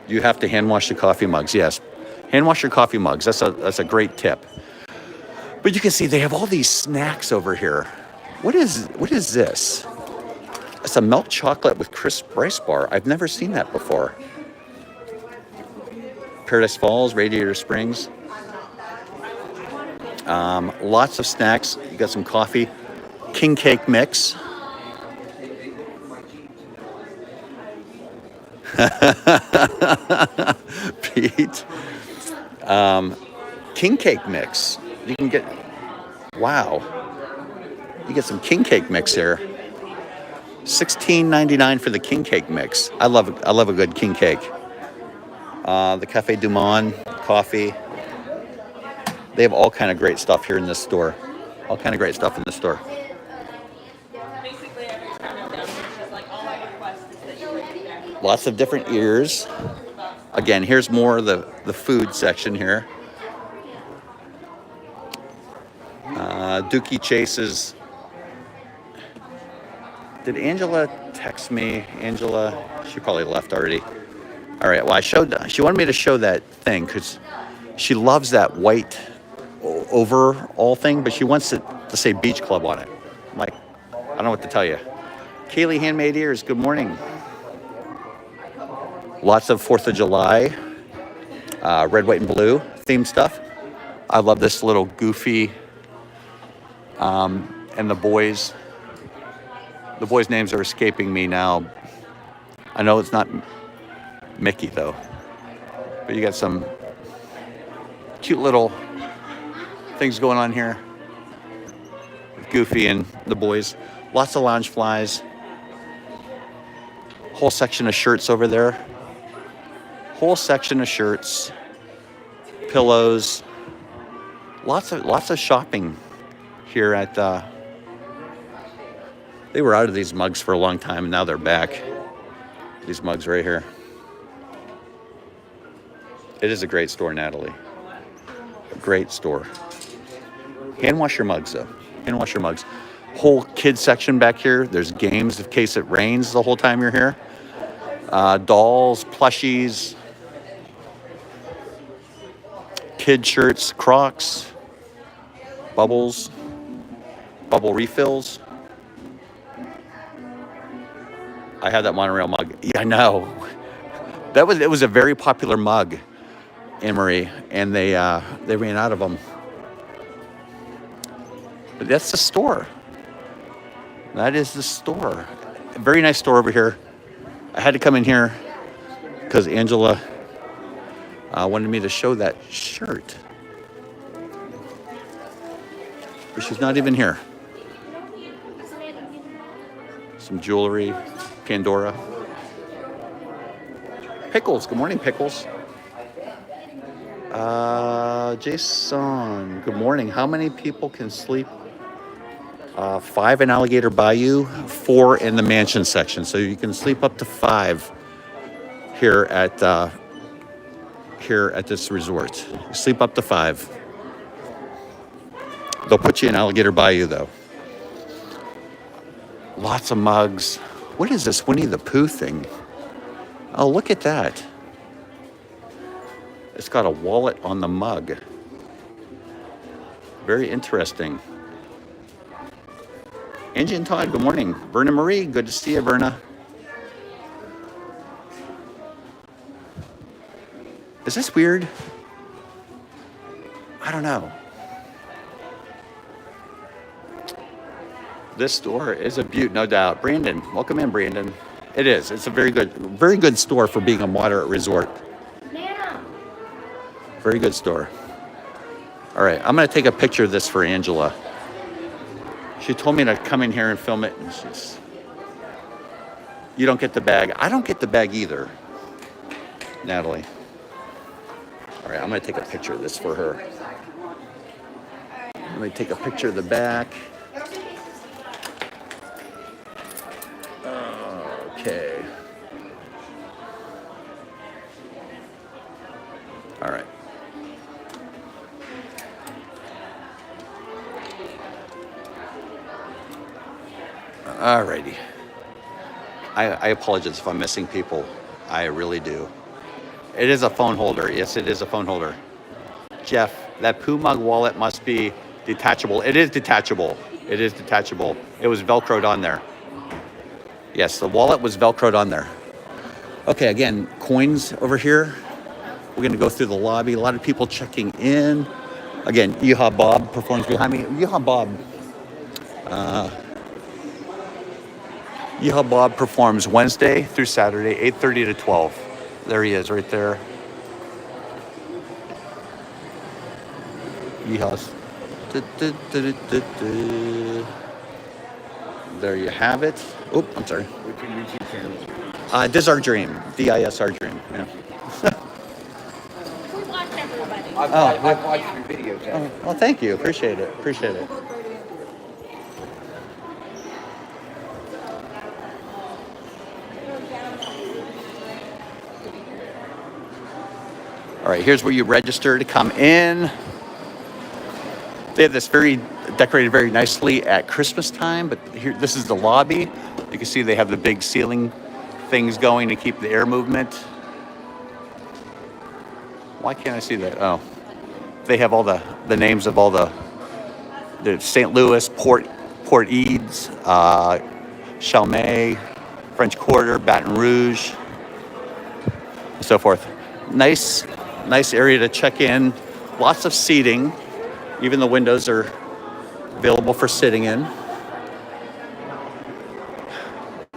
You have to hand wash the coffee mugs. Yes, hand wash your coffee mugs. That's a great tip. But you can see they have all these snacks over here. What is this? It's a milk chocolate with crisp rice bar. I've never seen that before. Paradise Falls, Radiator Springs. Lots of snacks. You got some coffee. King cake mix. Pete. King cake mix. You can get, wow. You get some king cake mix here. $16.99 for the king cake mix. I love a good king cake. The Cafe du Monde coffee. They have all kind of great stuff here in this store. All kind of great stuff in the store. Basically, every time I'm down here, she's like, all I request is that you bring me there. Lots of different ears. Again, here's more of the food section here. Dookie Chase's. Did Angela text me? Angela, she probably left already. All right, well, she wanted me to show that thing because she loves that white overall thing, but she wants it to say Beach Club on it. I'm like, I don't know what to tell you. Kaylee Handmade Ears, good morning. Lots of 4th of July, red, white, and blue themed stuff. I love this little goofy, and the boys' names are escaping me now. I know it's not Mickey though, but you got some cute little things going on here with Goofy and the boys. Lots of lounge flies. Whole section of shirts over there. Whole section of shirts, pillows. Lots of shopping here at. They were out of these mugs for a long time, and now they're back. These mugs right here. It is a great store, Natalie. A great store. Hand wash your mugs, though. Hand wash your mugs. Whole kids section back here. There's games in case it rains the whole time you're here. Dolls, plushies, kid shirts, Crocs, bubbles, bubble refills. I have that monorail mug. Yeah, I know. It was a very popular mug, Emery, and they ran out of them. But that's the store. That is the store. A very nice store over here. I had to come in here because Angela wanted me to show that shirt. But she's not even here. Some jewelry, Pandora. Pickles, good morning, Pickles. Jason, good morning. How many people can sleep? 5 in Alligator Bayou, 4 in the mansion section. So you can sleep up to 5 here at this resort. Sleep up to 5. They'll put you in Alligator Bayou though. Lots of mugs. What is this Winnie the Pooh thing? Oh, look at that. It's got a wallet on the mug. Very interesting. Angie and Todd, good morning. Verna Marie, good to see you, Verna. Is this weird? I don't know. This store is a beaut, no doubt. Brandon, welcome in, Brandon. It is. It's a very good store for being a moderate resort. Nana. Very good store. All right, I'm going to take a picture of this for Angela. She told me to come in here and film it, and she's. You don't get the bag. I don't get the bag either, Natalie. All right, I'm going to take a picture of this for her. Let me take a picture of the back. Okay. All right. All righty. I apologize if I'm missing people. I really do. It is a phone holder. Yes, it is a phone holder. Jeff, that Pooh Mug wallet must be detachable. It is detachable. It is detachable. It was Velcroed on there. Yes, the wallet was Velcroed on there. Okay, again, coins over here. We're going to go through the lobby. A lot of people checking in. Again, Yeehaw Bob performs behind me. Yeehaw Bob. Yeehaw Bob performs Wednesday through Saturday, 8:30 to 12. There he is, right there. Yeehaw's. There you have it. Oop, I'm sorry. What's your YouTube channel? This is our dream. DIS our dream. Yeah. We watch everybody. I've watched your videos. Oh, well, thank you. Appreciate it. Appreciate it. All right, here's where you register to come in. They have this decorated very nicely at Christmas time, but here, this is the lobby. You can see they have the big ceiling things going to keep the air movement. Why can't I see that? Oh, they have all the names of all the St. Louis, Port Eads, Chalmette, French Quarter, Baton Rouge, and so forth. Nice area to check in. Lots of seating. Even the windows are available for sitting in.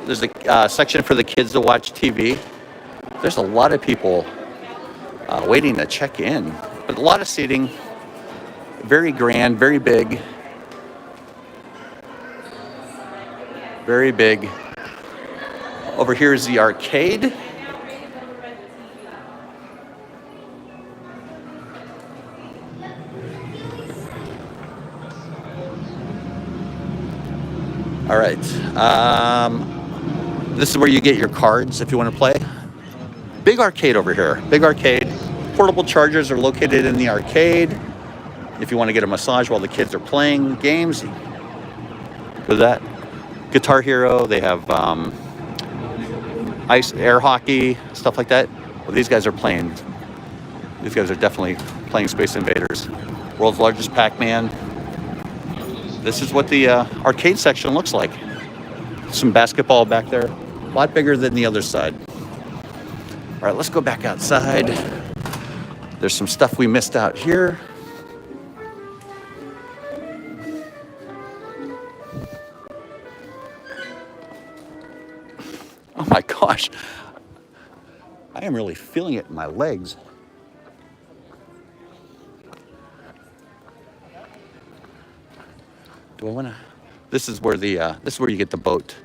There's a section for the kids to watch TV. There's a lot of people waiting to check in, but a lot of seating. Very grand, very big. Very big. Over here is the arcade. All right. This is where you get your cards if you want to play. Big arcade over here. Big arcade. Portable chargers are located in the arcade. If you want to get a massage while the kids are playing games, go that. Guitar Hero. They have air hockey, stuff like that. Well, these guys are playing. These guys are definitely playing Space Invaders. World's largest Pac-Man. This is what the arcade section looks like. Some basketball back there. A lot bigger than the other side. All right, let's go back outside. There's some stuff we missed out here. Oh my gosh. I am really feeling it in my legs. Do I want to? This is where you get the boat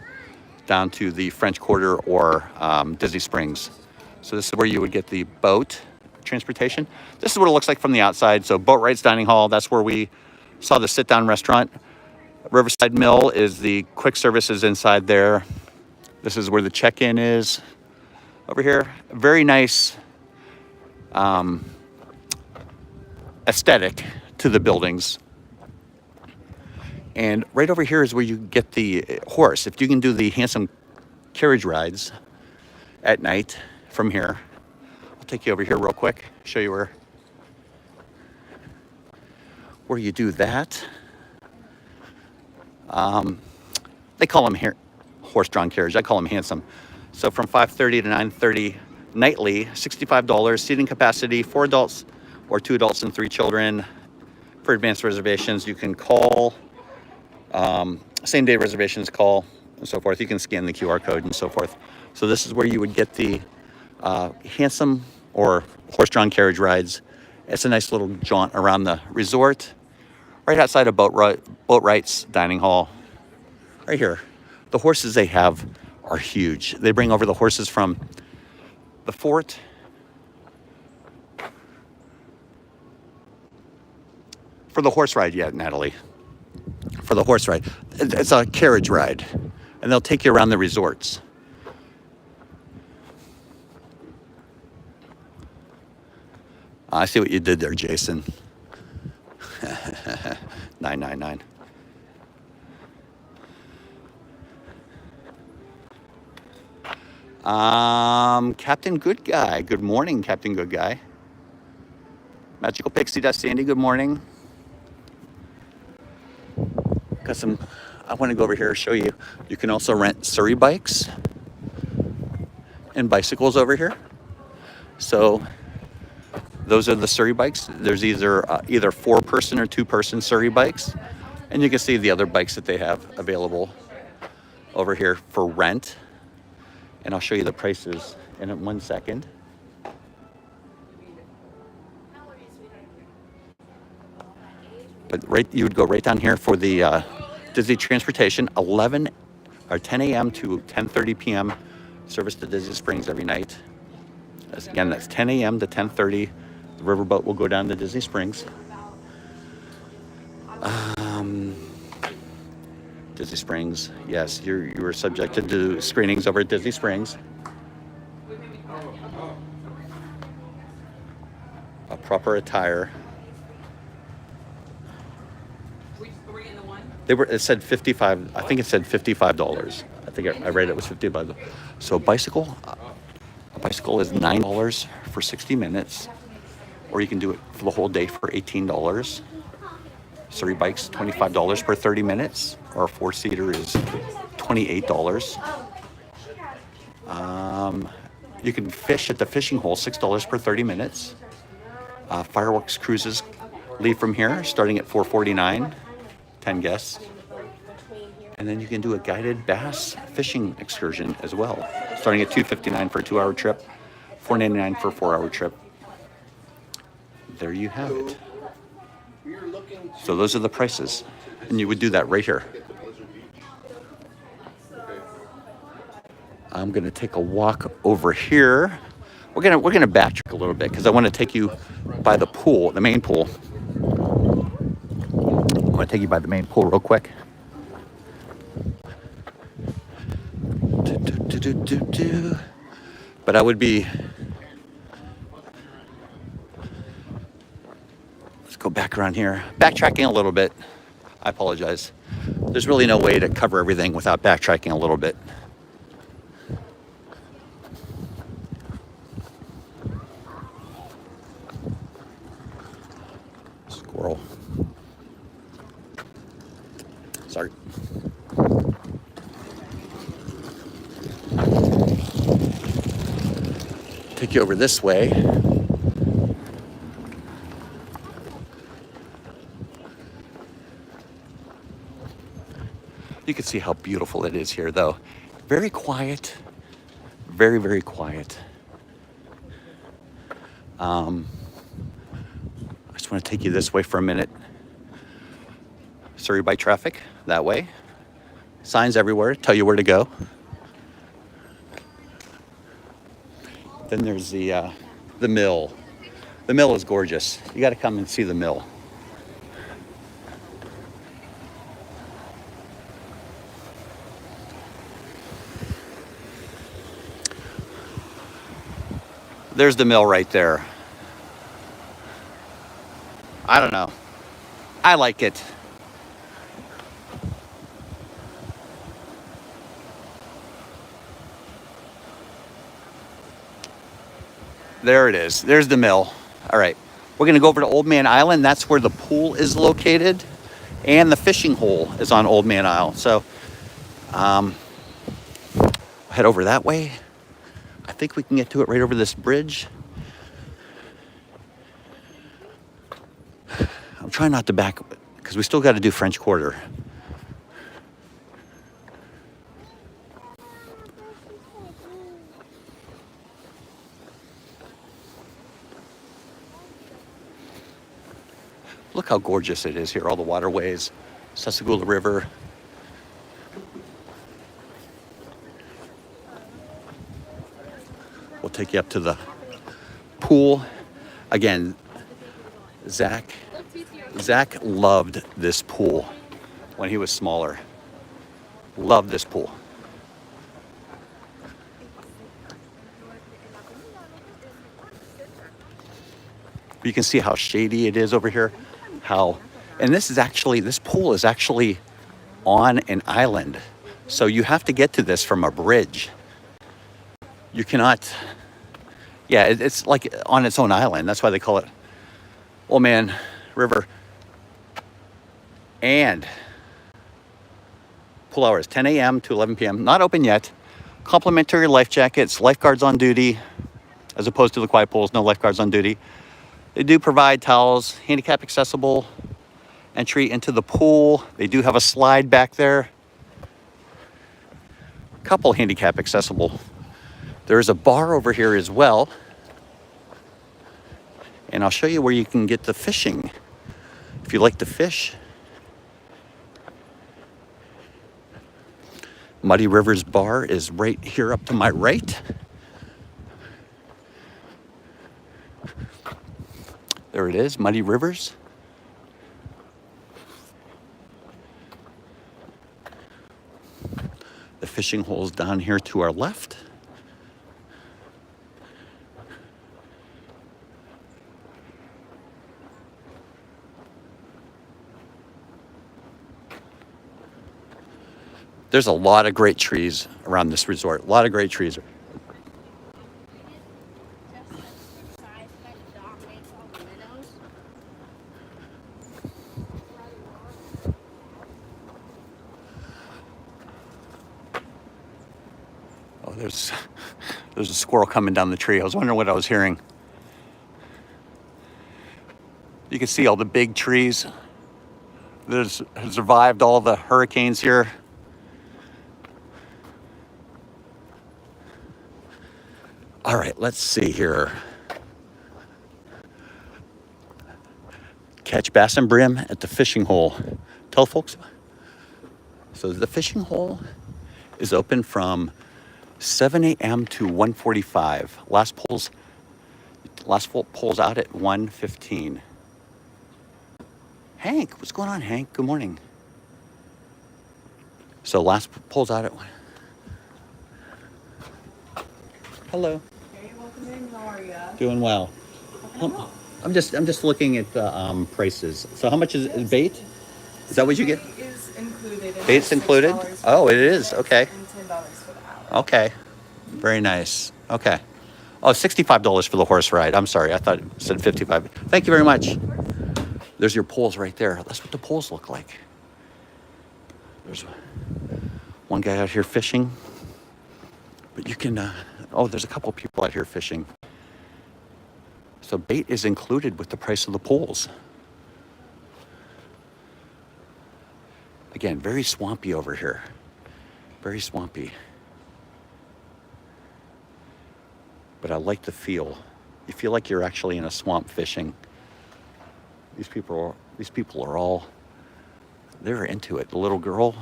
down to the French Quarter or Disney Springs. So this is where you would get the boat transportation. This is what it looks like from the outside. So Boat Rights Dining Hall. That's where we saw the sit-down restaurant. Riverside Mill is the quick services inside there. This is where the check-in is. Over here, very nice aesthetic to the buildings. And right over here is where you get the horse. If you can do the handsome carriage rides at night from here. I'll take you over here real quick, show you where you do that. They call them here horse-drawn carriage. I call them handsome. So from 5:30 to 9:30 nightly, $65, seating capacity, 4 adults or 2 adults and 3 children. For advanced reservations, you can call. Same day reservations, call, and so forth. You can scan the QR code and so forth. So this is where you would get the handsome or horse-drawn carriage rides. It's a nice little jaunt around the resort. Right outside of Boat Rights Dining Hall. Right here. The horses they have are huge. They bring over the horses from the fort. For the horse ride, yeah, Natalie. For the horse ride. It's a carriage ride. And they'll take you around the resorts. I see what you did there, Jason. 999. Captain Good Guy. Good morning, Captain Good Guy. Magical Pixie Dust Sandy, good morning. Got some, I want to go over here and show you. You can also rent Surrey bikes and bicycles over here. So those are the Surrey bikes. There's either 4-person or 2-person Surrey bikes. And you can see the other bikes that they have available over here for rent. And I'll show you the prices in 1 second. But you would go right down here for the Disney transportation, $11 or 10 a.m. to 10:30 p.m. service to Disney Springs every night. Again, that's 10 a.m. to 10:30. The riverboat will go down to Disney Springs. Disney Springs, yes, you are subjected to screenings over at Disney Springs. A proper attire. Were you in the one? It said 55. I think it said $55. I think I read it was 55. So a bicycle is $9 for 60 minutes, or you can do it for the whole day for $18. Surrey bikes $25 per 30 minutes, or a four-seater is $28. You can fish at the fishing hole, $6 per 30 minutes. Fireworks cruises leave from here starting at $4.49, 10 guests. And then you can do a guided bass fishing excursion as well, starting at $2.59 for a 2-hour trip, $4.99 for a 4-hour trip. There you have it. So those are the prices, and you would do that right here. I'm gonna take a walk over here. We're gonna backtrack a little bit because I want to take you by the pool, the main pool. I want to take you by the main pool real quick. But I would be. Let's go back around here. Backtracking a little bit. I apologize. There's really no way to cover everything without backtracking a little bit. Squirrel. Sorry. Take you over this way. You can see how beautiful it is here, though. Very quiet. Very, very quiet. I just want to take you this way for a minute. Surrey by traffic, that way. Signs everywhere, tell you where to go. Then there's the mill. The mill is gorgeous. You got to come and see the mill. There's the mill right there. I don't know. I like it. There it is. There's the mill. All right. We're going to go over to Old Man Island. That's where the pool is located. And the fishing hole is on Old Man Island. So head over that way. I think we can get to it right over this bridge. I'm trying not to back because we still got to do French Quarter. Look how gorgeous it is here, all the waterways, Sassagoula River. We'll take you up to the pool. Again, Zach loved this pool when he was smaller. Loved this pool. You can see how shady it is over here. And this pool is actually on an island. So you have to get to this from a bridge. You cannot, it's like on its own island. That's why they call it Old Man River. And pool hours, 10 a.m. to 11 p.m. Not open yet. Complimentary life jackets, lifeguards on duty, as opposed to the quiet pools, no lifeguards on duty. They do provide towels, handicap accessible entry into the pool. They do have a slide back there. A couple handicap accessible. There's a bar over here as well. And I'll show you where you can get the fishing if you like to fish. Muddy Rivers Bar is right here up to my right. There it is, Muddy Rivers. The fishing hole's down here to our left. There's a lot of great trees around this resort. A lot of great trees. Oh, there's a squirrel coming down the tree. I was wondering what I was hearing. You can see all the big trees that have survived all the hurricanes here. All right, let's see here. Catch bass and brim at the fishing hole. Tell folks. So the fishing hole is open from 7 a.m. to 1:45. Last poll's out at 1:15. Hank, what's going on, Hank? Good morning. So last poll's out at 1. Hello. Hey, welcome in. How are ya? Doing well. I'm just looking at the prices. So how much is bait? Is that what you get? Bait is included. Bait's included? Oh, it is. Okay. And $10 for the hour. Okay. Very nice. Okay. Oh, $65 for the horse ride. I'm sorry. I thought it said 55. Thank you very much. There's your poles right there. That's what the poles look like. There's one guy out here fishing. But you can, there's a couple people out here fishing. So bait is included with the price of the poles. Again, very swampy over here. Very swampy. But I like the feel. You feel like you're actually in a swamp fishing. These people are all, they're into it. The little girl,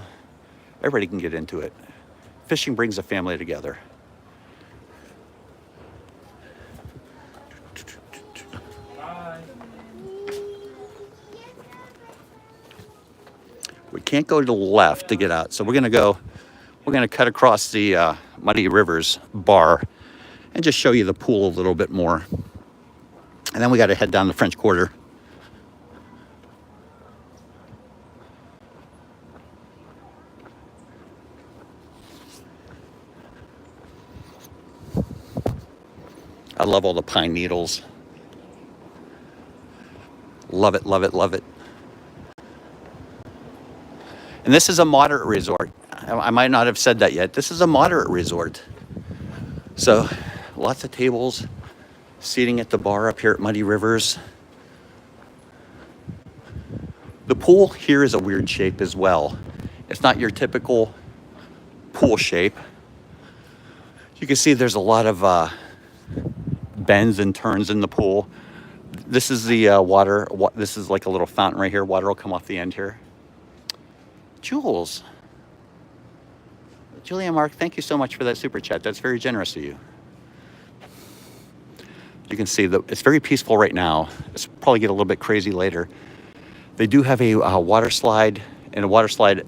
everybody can get into it. Fishing brings a family together. We can't go to the left to get out, so we're gonna cut across the Muddy Rivers Bar and just show you the pool a little bit more. And then we gotta head down the French Quarter. I love all the pine needles. Love it, love it, love it. And this is a moderate resort. I might not have said that yet. This is a moderate resort. So lots of tables, seating at the bar up here at Muddy Rivers. The pool here is a weird shape as well. It's not your typical pool shape. You can see there's a lot of bends and turns in the pool. This is the water. This is like a little fountain right here. Water will come off the end here. Jules. Julia Mark, thank you so much for that super chat. That's very generous of you. You can see that it's very peaceful right now. It's probably get a little bit crazy later. They do have a water slide, and a water slide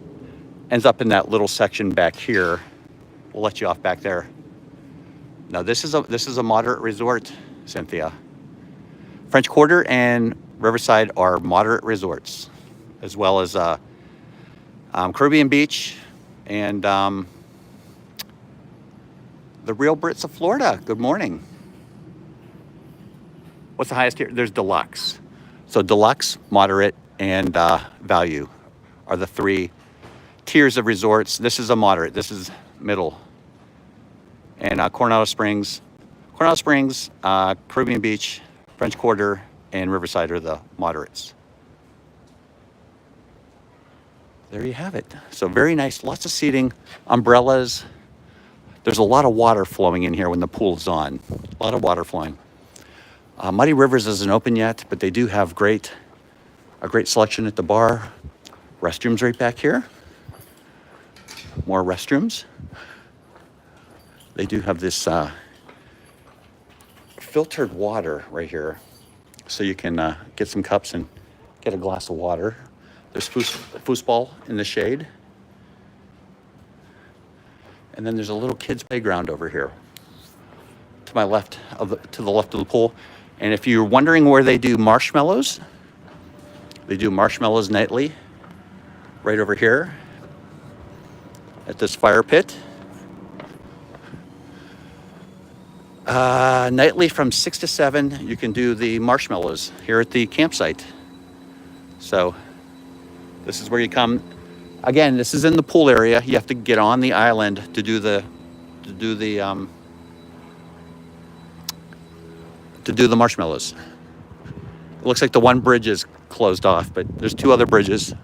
ends up in that little section back here. We'll let you off back there. Now this is a moderate resort, Cynthia. French Quarter and Riverside are moderate resorts, as well as Caribbean Beach and the Real Brits of Florida. Good morning. What's the highest tier? There's deluxe. So deluxe, moderate, and value are the three tiers of resorts. This is a moderate. This is middle. And Coronado Springs, Caribbean Beach, French Quarter, and Riverside are the moderates. There you have it. So very nice. Lots of seating, umbrellas. There's a lot of water flowing in here when the pool's on. A lot of water flowing. Muddy Rivers isn't open yet, but they do have a great selection at the bar. Restrooms right back here. More restrooms. They do have this filtered water right here, so you can get some cups and get a glass of water. There's foosball in the shade. And then there's a little kids playground over here to my left to the left of the pool. And if you're wondering where they do marshmallows, they do marshmallows nightly right over here at this fire pit. Nightly from 6 to 7, you can do the marshmallows here at the campsite. So this is where you come. Again, this is in the pool area. You have to get on the island to do the marshmallows. It looks like the one bridge is closed off, but there's 2 other bridges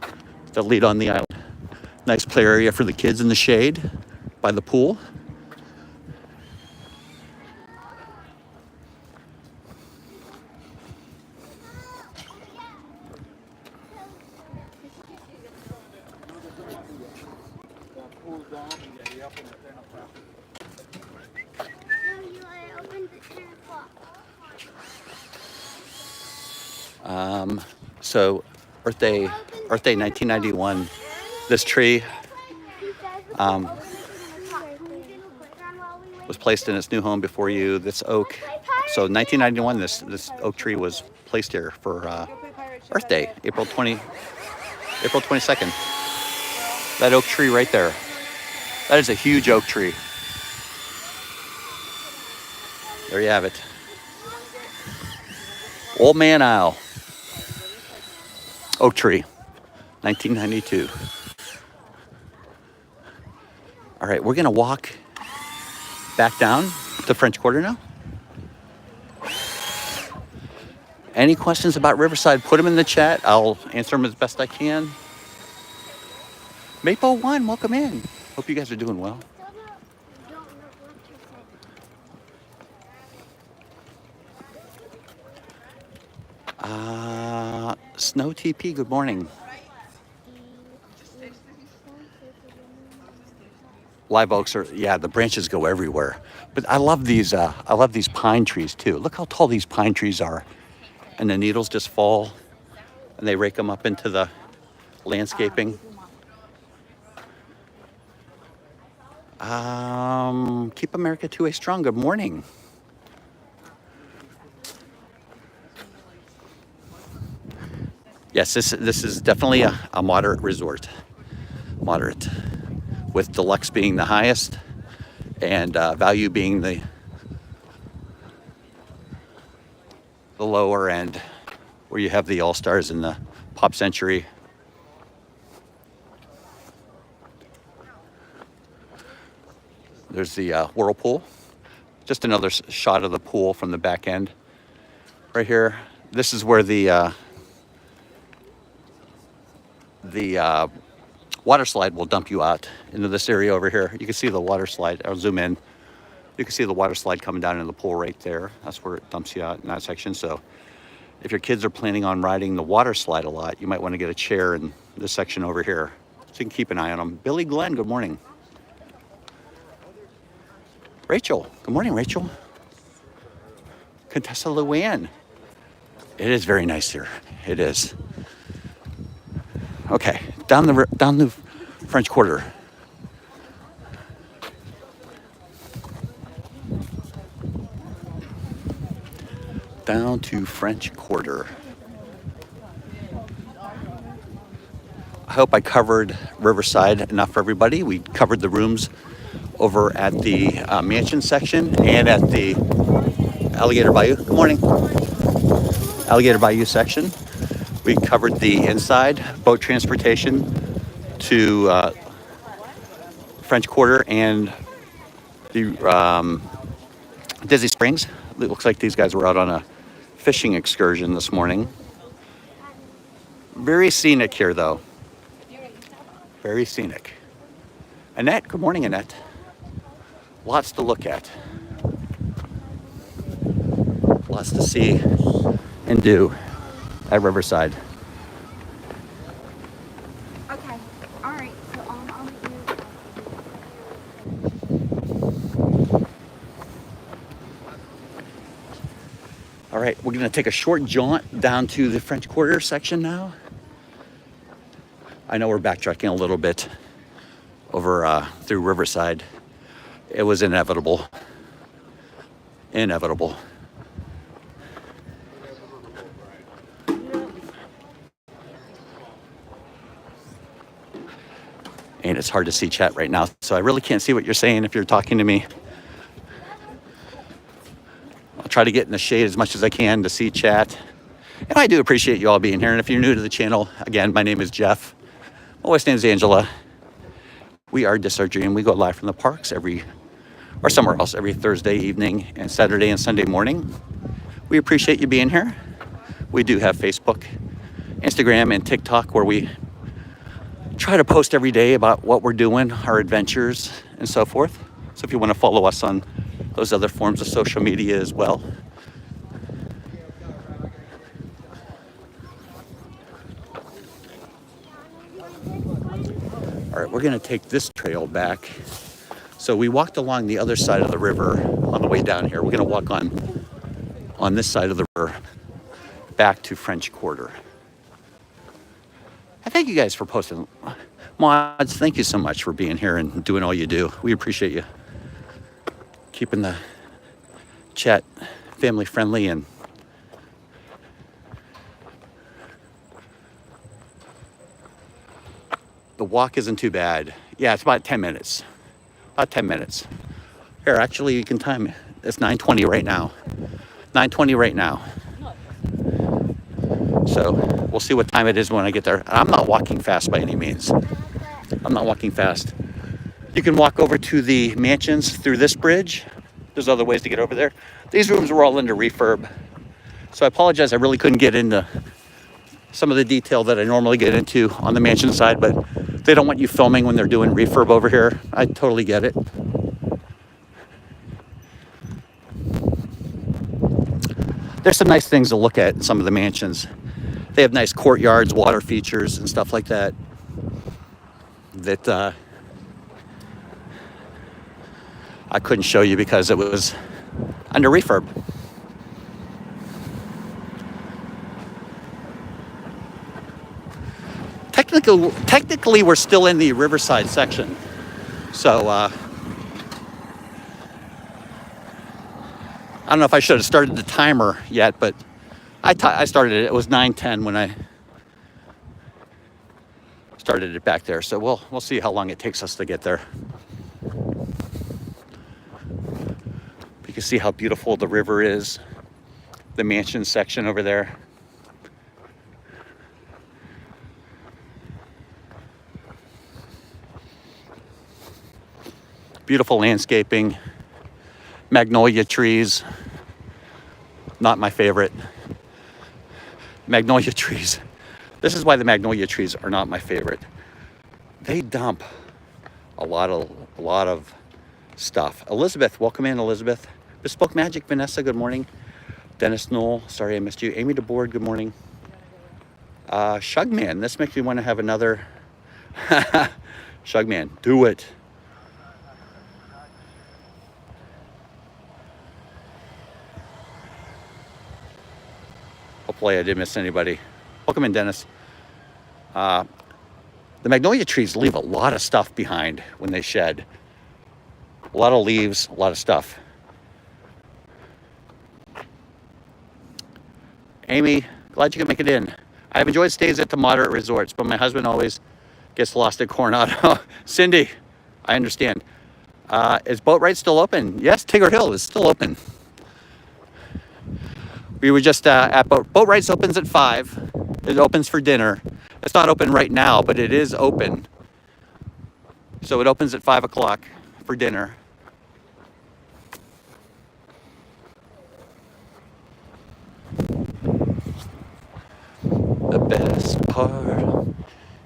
that lead on the island. Nice play area for the kids in the shade by the pool. So Earth Day 1991, this tree was placed in its new home before you. This oak, so 1991, this oak tree was placed here for Earth Day, April 22nd. That oak tree right there. That is a huge oak tree. There you have it. Old Man Owl. Oak tree, 1992. All right, we're gonna walk back down to French Quarter now. Any questions about Riverside, put them in the chat. I'll answer them as best I can. Maple One, welcome in. Hope you guys are doing well. Snow TP, good morning. Live oaks are, yeah, the branches go everywhere. But I love these pine trees too. Look how tall these pine trees are. And the needles just fall and they rake them up into the landscaping. Keep America 2A strong, good morning. Yes, this is definitely a moderate resort. Moderate. With deluxe being the highest and value being the lower end, where you have the All-Stars and the Pop Century. There's the whirlpool. Just another shot of the pool from the back end. Right here. This is where the water slide will dump you out into this area over here. You can see the water slide. I'll zoom in. You can see the water slide coming down into the pool right there. That's where it dumps you out in that section. So if your kids are planning on riding the water slide a lot, you might want to get a chair in this section over here so you can keep an eye on them. Billy Glenn, good morning. Rachel, good morning, Rachel. Contessa Luann. It is very nice here. It is. Okay, down the French Quarter. Down to French Quarter. I hope I covered Riverside enough for everybody. We covered the rooms over at the mansion section and at the Alligator Bayou. Good morning. Alligator Bayou section. We covered the inside boat transportation to French Quarter and the Disney Springs. It looks like these guys were out on a fishing excursion this morning. Very scenic here, though. Very scenic. Annette, good morning, Annette. Lots to look at. Lots to see and do at Riverside. Okay, all right, so I'll meet you. All right, we're gonna take a short jaunt down to the French Quarter section now. I know we're backtracking a little bit over through Riverside. It was inevitable. Inevitable. And it's hard to see chat right now, so I really can't see what you're saying if you're talking to me. I'll try to get in the shade as much as I can to see chat. And I do appreciate you all being here. And if you're new to the channel, again, my name is Jeff. My wife's name is Angela. We are Surgery, and we go live from the parks or somewhere else every Thursday evening and Saturday and Sunday morning. We appreciate you being here. We do have Facebook, Instagram, and TikTok where we try to post every day about what we're doing, our adventures, and so forth. So if you want to follow us on those other forms of social media as well. All right, we're going to take this trail back. So we walked along the other side of the river on the way down here. We're going to walk on this side of the river back to French Quarter. I thank you guys for posting. Mods, thank you so much for being here and doing all you do. We appreciate you keeping the chat family friendly. And the walk isn't too bad. Yeah, it's about 10 minutes. About 10 minutes. Here, actually, you can time it. It's 9:20 right now. 9:20 right now. So we'll see what time it is when I get there. I'm not walking fast by any means. I'm not walking fast. You can walk over to the mansions through this bridge. There's other ways to get over there. These rooms were all under refurb. So I apologize, I really couldn't get into some of the detail that I normally get into on the mansion side, but they don't want you filming when they're doing refurb over here. I totally get it. There's some nice things to look at in some of the mansions. They have nice courtyards, water features, and stuff like that. That I couldn't show you because it was under refurb. Technically, we're still in the Riverside section. So, I don't know if I should have started the timer yet, but I started it. It was 9:10 when I started it back there. So we'll see how long it takes us to get there. You can see how beautiful the river is. The mansion section over there. Beautiful landscaping. Magnolia trees. Not my favorite. Magnolia trees. This is why the magnolia trees are not my favorite. They dump a lot of stuff. Elizabeth, welcome in, Elizabeth. Bespoke Magic, Vanessa, good morning. Dennis Knoll, sorry I missed you. Amy DeBoard, good morning. Shugman, this makes me want to have another. Shugman, do it. Hopefully I didn't miss anybody. Welcome in, Dennis. The magnolia trees leave a lot of stuff behind when they shed. A lot of leaves, a lot of stuff. Amy, glad you could make it in. I've enjoyed stays at the moderate resorts, but my husband always gets lost at Coronado. Cindy, I understand. Is Boat Ride still open? Yes, Tigger Hill is still open. We were just at Boat Rides opens at 5. It opens for dinner. It's not open right now, but it is open. So it opens at 5 o'clock for dinner. The best part,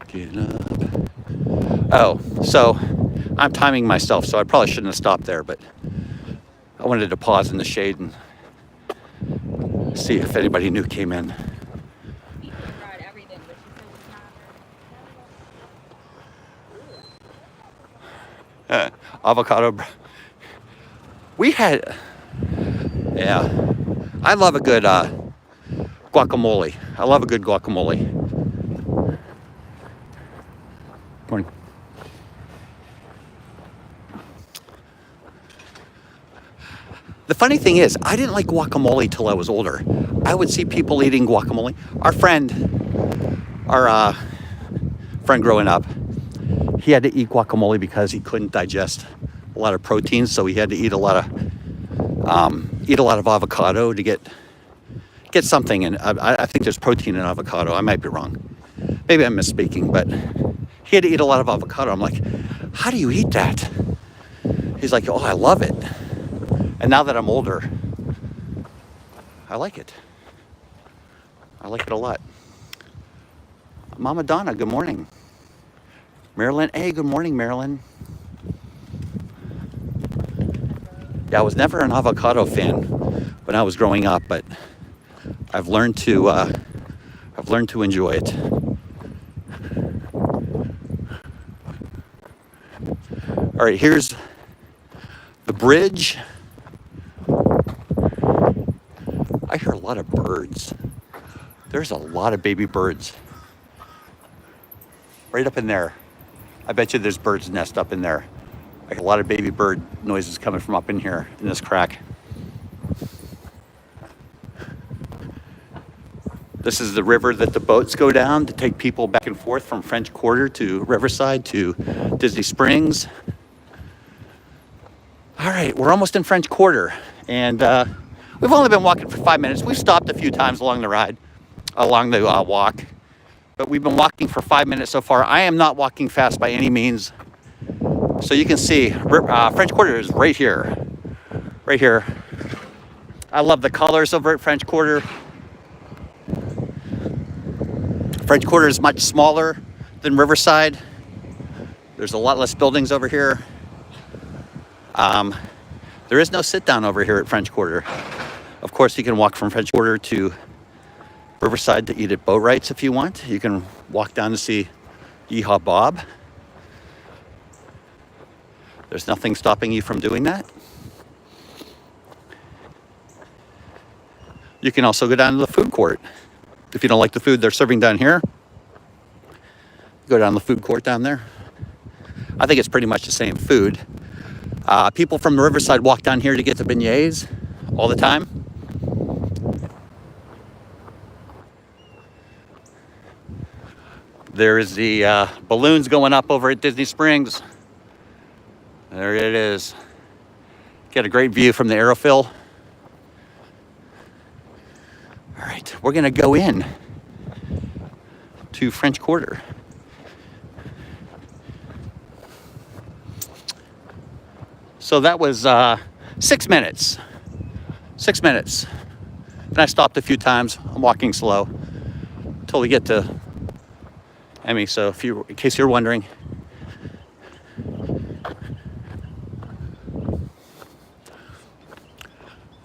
getting up. Oh, so I'm timing myself, so I probably shouldn't have stopped there, but I wanted to pause in the shade and see if anybody new came in. Avocado. We had, yeah. I love a good guacamole. I love a good guacamole. Morning. The funny thing is, I didn't like guacamole till I was older. I would see people eating guacamole. Our friend growing up, he had to eat guacamole because he couldn't digest a lot of protein, so he had to eat a lot of avocado to get something. And I think there's protein in avocado. I might be wrong. Maybe I'm misspeaking, but he had to eat a lot of avocado. I'm like, how do you eat that? He's like, oh, I love it. And now that I'm older, I like it. I like it a lot. Mama Donna, good morning. Marilyn, hey, good morning, Marilyn. Yeah, I was never an avocado fan when I was growing up, but I've learned to enjoy it. All right, here's the bridge. I hear a lot of birds. There's a lot of baby birds. Right up in there. I bet you there's birds nest up in there. Like a lot of baby bird noises coming from up in here in this crack. This is the river that the boats go down to take people back and forth from French Quarter to Riverside to Disney Springs. All right, we're almost in French Quarter, and we've only been walking for 5 minutes. We've stopped a few times along the walk, but we've been walking for 5 minutes so far. I am not walking fast by any means. So you can see French Quarter is right here. Right here. I love the colors over at French Quarter. French Quarter is much smaller than Riverside. There's a lot less buildings over here. There is no sit down over here at French Quarter. Of course, you can walk from French Quarter to Riverside to eat at Boatwright's if you want. You can walk down to see Yeehaw Bob. There's nothing stopping you from doing that. You can also go down to the food court. If you don't like the food they're serving down here, go down to the food court down there. I think it's pretty much the same food. People from the Riverside walk down here to get the beignets all the time. There is the balloons going up over at Disney Springs. There it is. Get a great view from the aerofill. All right, we're gonna go in to French Quarter. So that was 6 minutes. 6 minutes. And I stopped a few times. I'm walking slow until we get to Emmy. So in case you're wondering.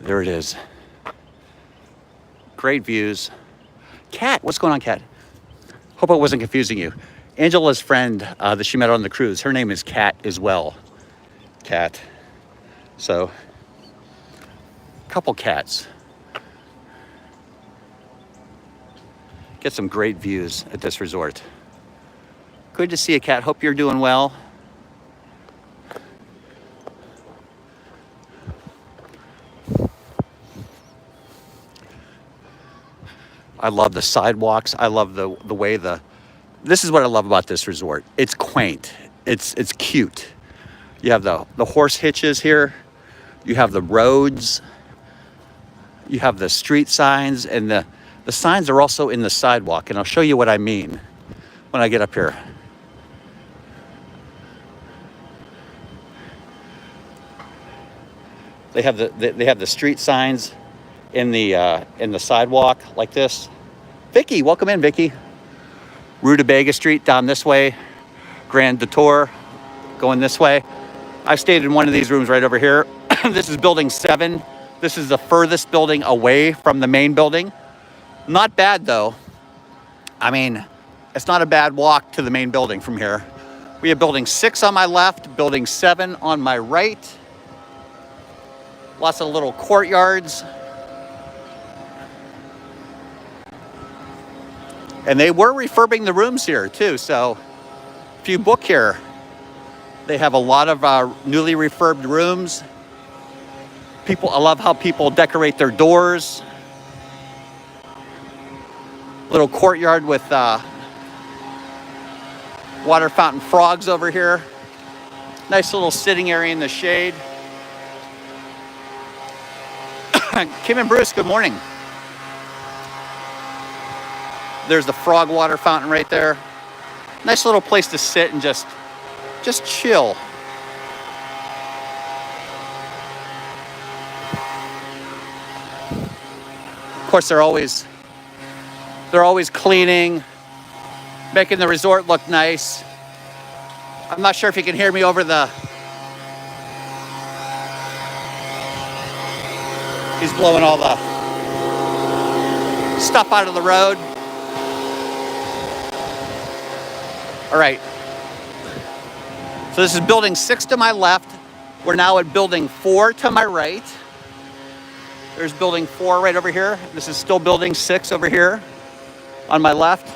There it is. Great views. Kat, what's going on, Kat? Hope I wasn't confusing you. Angela's friend that she met on the cruise, her name is Kat as well. Cat. So, couple cats. Get some great views at this resort. Good to see you, Cat. Hope you're doing well. I love the sidewalks. I love the way this is what I love about this resort. It's quaint. It's cute. You have the horse hitches here. You have the roads. You have the street signs, and the signs are also in the sidewalk. And I'll show you what I mean when I get up here. They have the street signs in the sidewalk like this. Vicky, welcome in, Vicky. Rutabaga Street down this way. Grand Detour going this way. I've stayed in one of these rooms right over here. This is building 7. This is the furthest building away from the main building. Not bad though. I mean, it's not a bad walk to the main building from here. We have building 6 on my left, building 7 on my right. Lots of little courtyards. And they were refurbing the rooms here too. So if you book here, they have a lot of newly refurbed rooms. I love how people decorate their doors. Little courtyard with water fountain frogs over here. Nice little sitting area in the shade. Kim and Bruce, good morning. There's the frog water fountain right there. Nice little place to sit and just chill. Of course, they're always cleaning, making the resort look nice. I'm not sure if you can hear me over the... He's blowing all the stuff out of the road. All right. So this is building 6 to my left. We're now at building 4 to my right. There's building 4 right over here. This is still building 6 over here on my left.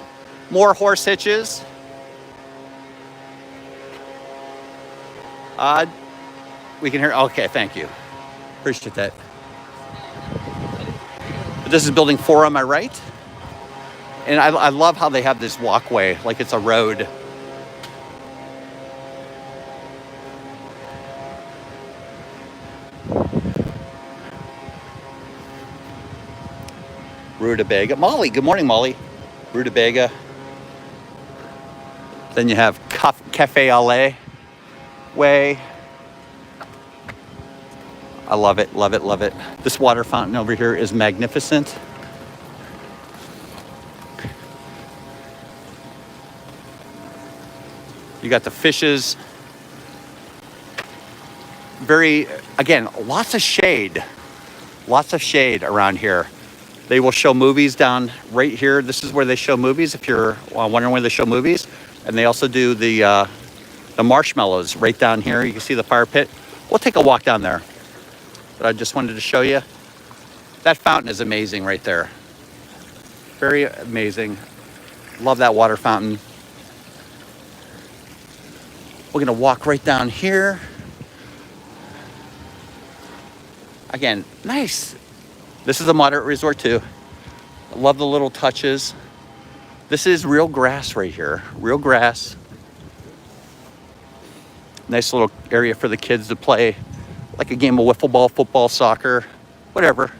More horse hitches. We can hear, okay, thank you. Appreciate that. This is building 4 on my right. And I love how they have this walkway, like it's a road. Rutabaga. Molly, good morning, Molly. Rutabaga. Then you have Cafe Ale Way. I love it, love it, love it. This water fountain over here is magnificent. You got the fishes. Again, lots of shade. Lots of shade around here. They will show movies down right here. This is where they show movies if you're wondering where they show movies. And they also do the marshmallows right down here. You can see the fire pit. We'll take a walk down there. But I just wanted to show you. That fountain is amazing right there. Very amazing. Love that water fountain. We're gonna walk right down here. Again, nice. This is a moderate resort too. I love the little touches. This is real grass right here. Real grass. Nice little area for the kids to play. Like a game of wiffle ball, football, soccer, whatever.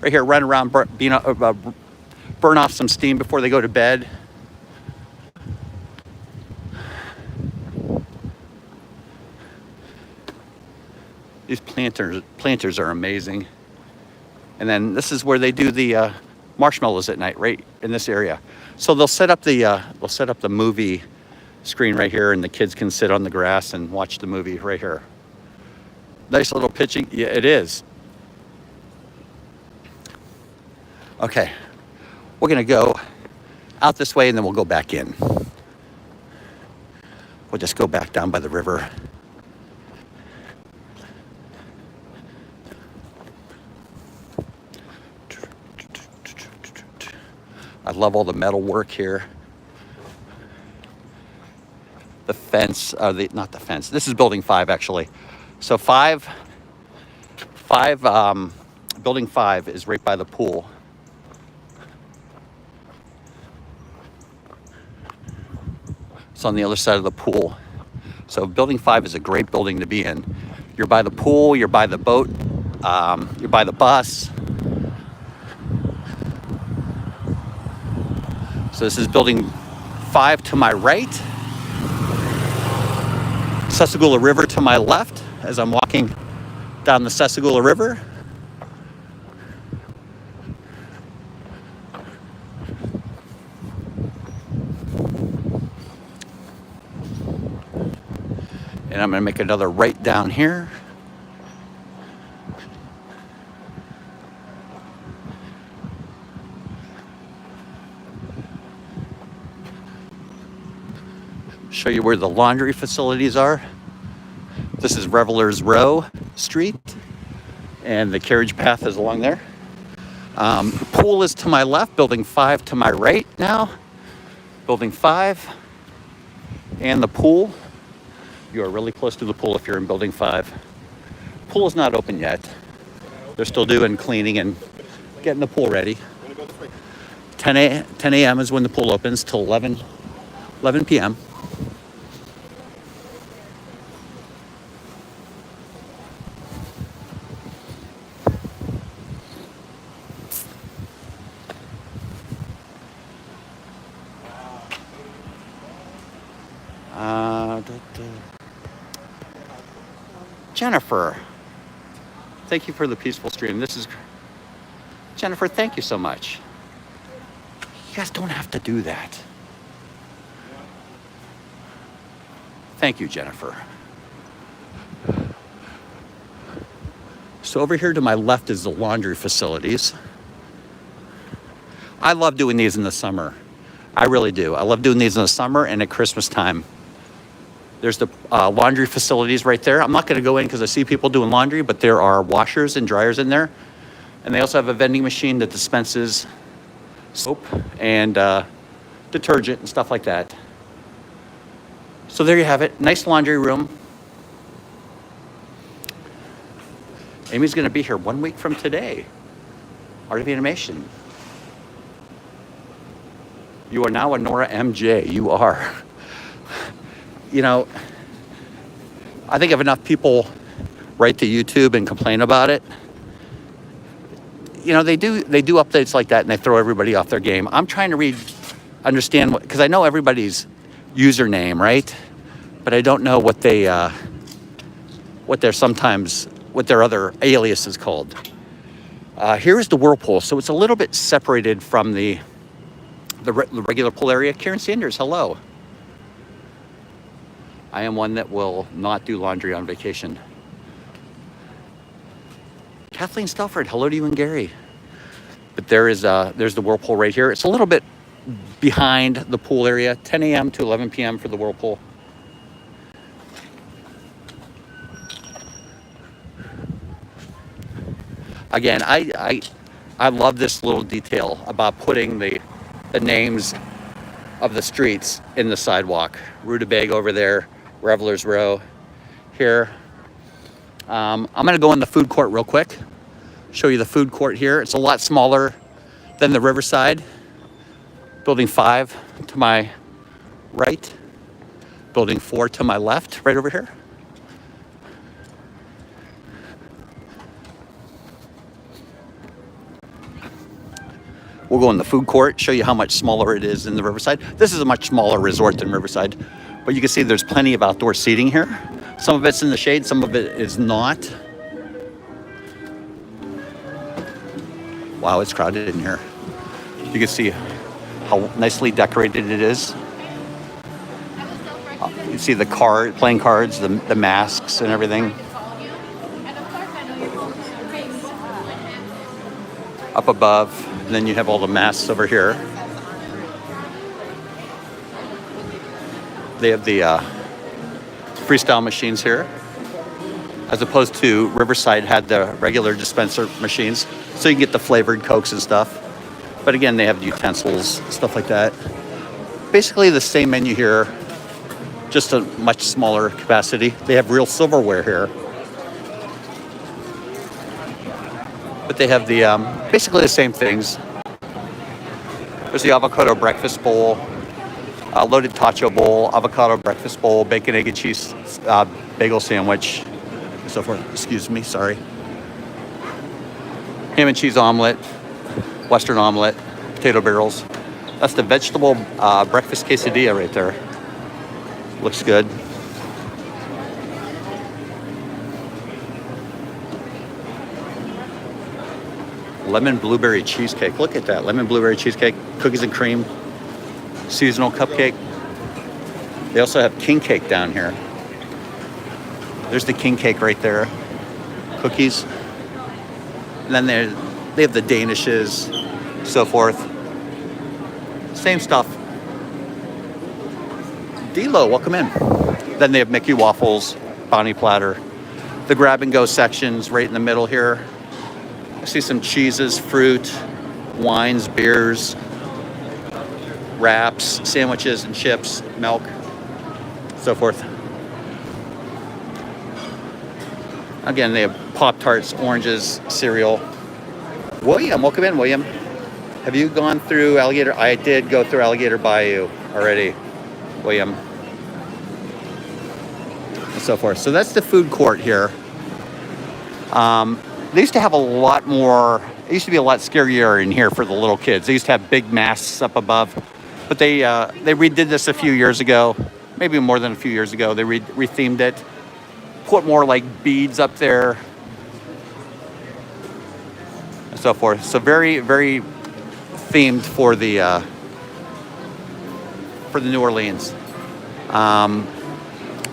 Right here, run around, burn off some steam before they go to bed. These planters are amazing. And then this is where they do the marshmallows at night, right in this area. So they'll set up the movie screen right here, and the kids can sit on the grass and watch the movie right here. Nice little pitching. Yeah, it is. Okay, we're gonna go out this way and then we'll go back in. We'll just go back down by the river. I love all the metal work here. The fence, not the fence. This is building 5 actually. So building 5 is right by the pool. It's on the other side of the pool. So building 5 is a great building to be in. You're by the pool, you're by the boat, you're by the bus. So this is building 5 to my right. Sassagoula River to my left as I'm walking down the Sassagoula River. And I'm going to make another right down here. Show you where the laundry facilities are. This is Revelers Row Street, and the carriage path is along there. Pool is to my left, building 5 to my right now. Building 5 and the pool. You are really close to the pool if you're in Building 5. Pool is not open yet. They're still doing cleaning and getting the pool ready. 10 a.m. is when the pool opens till 11 p.m. Jennifer, thank you for the peaceful stream. This is Jennifer. Thank you so much. You guys don't have to do that. Thank you, Jennifer. So over here to my left is the laundry facilities. I love doing these in the summer. I really do. I love doing these in the summer and at Christmas time. There's the laundry facilities right there. I'm not going to go in because I see people doing laundry, but there are washers and dryers in there. And they also have a vending machine that dispenses soap and detergent and stuff like that. So there you have it. Nice laundry room. Amy's going to be here 1 week from today. Art of Animation. You are now a Nora MJ. You are. You know, I think if enough people write to YouTube and complain about it, you know, they do updates like that and they throw everybody off their game. I'm trying to understand what, because I know everybody's username, right? But I don't know what their other alias is called. Here is the whirlpool, so it's a little bit separated from the regular pool area. Karen Sanders, hello. I am one that will not do laundry on vacation. Kathleen Stelford, hello to you and Gary. But there's the whirlpool right here. It's a little bit behind the pool area, 10 a.m. to 11 p.m. for the whirlpool. Again, I love this little detail about putting the names of the streets in the sidewalk. Rutabaga over there, Revelers Row here. I'm gonna go in the food court real quick. Show you the food court here. It's a lot smaller than the Riverside. Building 5 to my right. Building 4 to my left, right over here. We'll go in the food court, show you how much smaller it is in the Riverside. This is a much smaller resort than Riverside, but you can see there's plenty of outdoor seating here. Some of it's in the shade, some of it is not. Wow, it's crowded in here. You can see how nicely decorated it is. You can see the playing cards, the masks and everything. Up above, and then you have all the masks over here. They have the freestyle machines here, as opposed to Riverside had the regular dispenser machines, so you can get the flavored Cokes and stuff. But again, they have utensils, stuff like that. Basically the same menu here, just a much smaller capacity. They have real silverware here. But they have the basically the same things. There's the avocado breakfast bowl, loaded tacho bowl, avocado breakfast bowl, bacon, egg, and cheese bagel sandwich, and so forth. Excuse me, sorry. Ham and cheese omelet, Western omelet, potato barrels. That's the vegetable breakfast quesadilla right there. Looks good. Lemon blueberry cheesecake. Look at that. Lemon blueberry cheesecake, cookies and cream, seasonal cupcake. They also have king cake down here. There's the king cake right there. Cookies. And then they have the danishes, so forth. Same stuff. D-Lo, welcome in. Then they have Mickey waffles, Bonnie platter. The grab and go sections right in the middle here. I see some cheeses, fruit, wines, beers. wraps, sandwiches and chips, milk, so forth. Again, they have Pop-Tarts, oranges, cereal. William, welcome in, William. Have you gone through Alligator? I did go through Alligator Bayou already, William. And so forth. So that's the food court here. They used to have a lot more, it used to be a lot scarier in here for the little kids. They used to have big masks up above, but they redid this a few years ago, maybe more than a few years ago. They rethemed it, put more like beads up there, and so forth. So very, very themed for the New Orleans.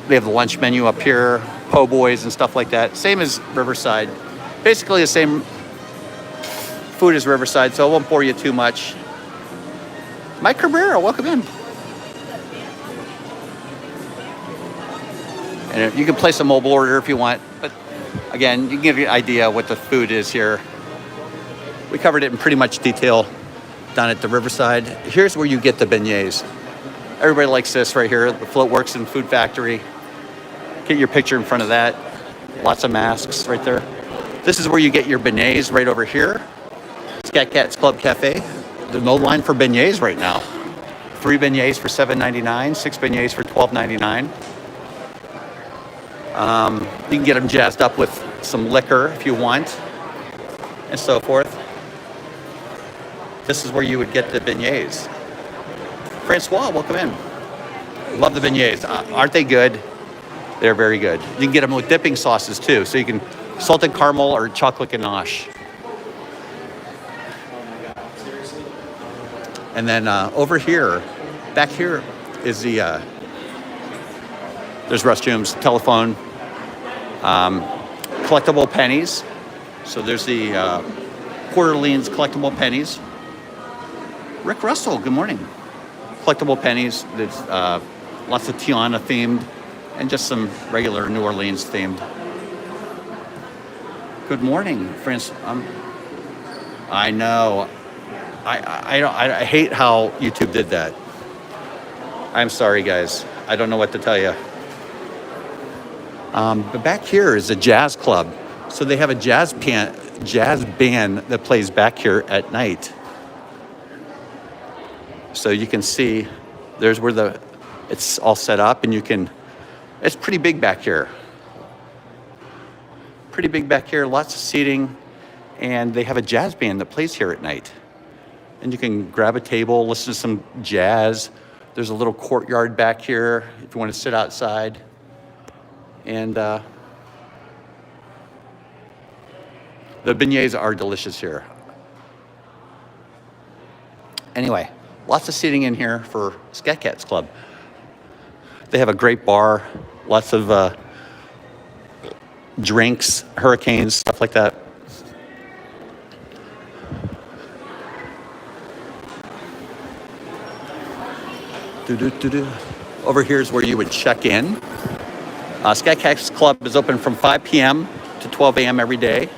They have the lunch menu up here, po' boys and stuff like that. Same as Riverside. Basically the same food as Riverside, so I won't bore you too much. Mike Cabrera, welcome in. And you can place a mobile order if you want, but again, you can give you an idea what the food is here. We covered it in pretty much detail down at the Riverside. Here's where you get the beignets. Everybody likes this right here, the Floatworks and Food Factory. Get your picture in front of that. Lots of masks right there. This is where you get your beignets right over here. Scat Cat's Club Cafe. There's no line for beignets right now. 3 beignets for $7.99, 6 beignets for $12.99. You can get them jazzed up with some liquor if you want, and so forth. This is where you would get the beignets. Francois, welcome in. Love the beignets. Aren't they good? They're very good. You can get them with dipping sauces too. So you can salted caramel or chocolate ganache. And then over here, back here is the, there's restrooms, telephone, collectible pennies. So there's the Port Orleans collectible pennies. Rick Russell, good morning. Collectible pennies. There's lots of Tiana themed and just some regular New Orleans themed. Good morning, friends. I know. I hate how YouTube did that. I'm sorry, guys. I don't know what to tell you. But back here is a jazz club. So they have a jazz band that plays back here at night. So you can see there's where it's all set up, and it's pretty big back here. Pretty big back here, lots of seating, and they have a jazz band that plays here at night. And you can grab a table, listen to some jazz. There's a little courtyard back here if you want to sit outside. And the beignets are delicious here. Anyway, lots of seating in here for Scat Cat's Club. They have a great bar, lots of drinks, hurricanes, stuff like that. Over here is where you would check in. Scat Cat's Club is open from 5 p.m. to 12 a.m. every day.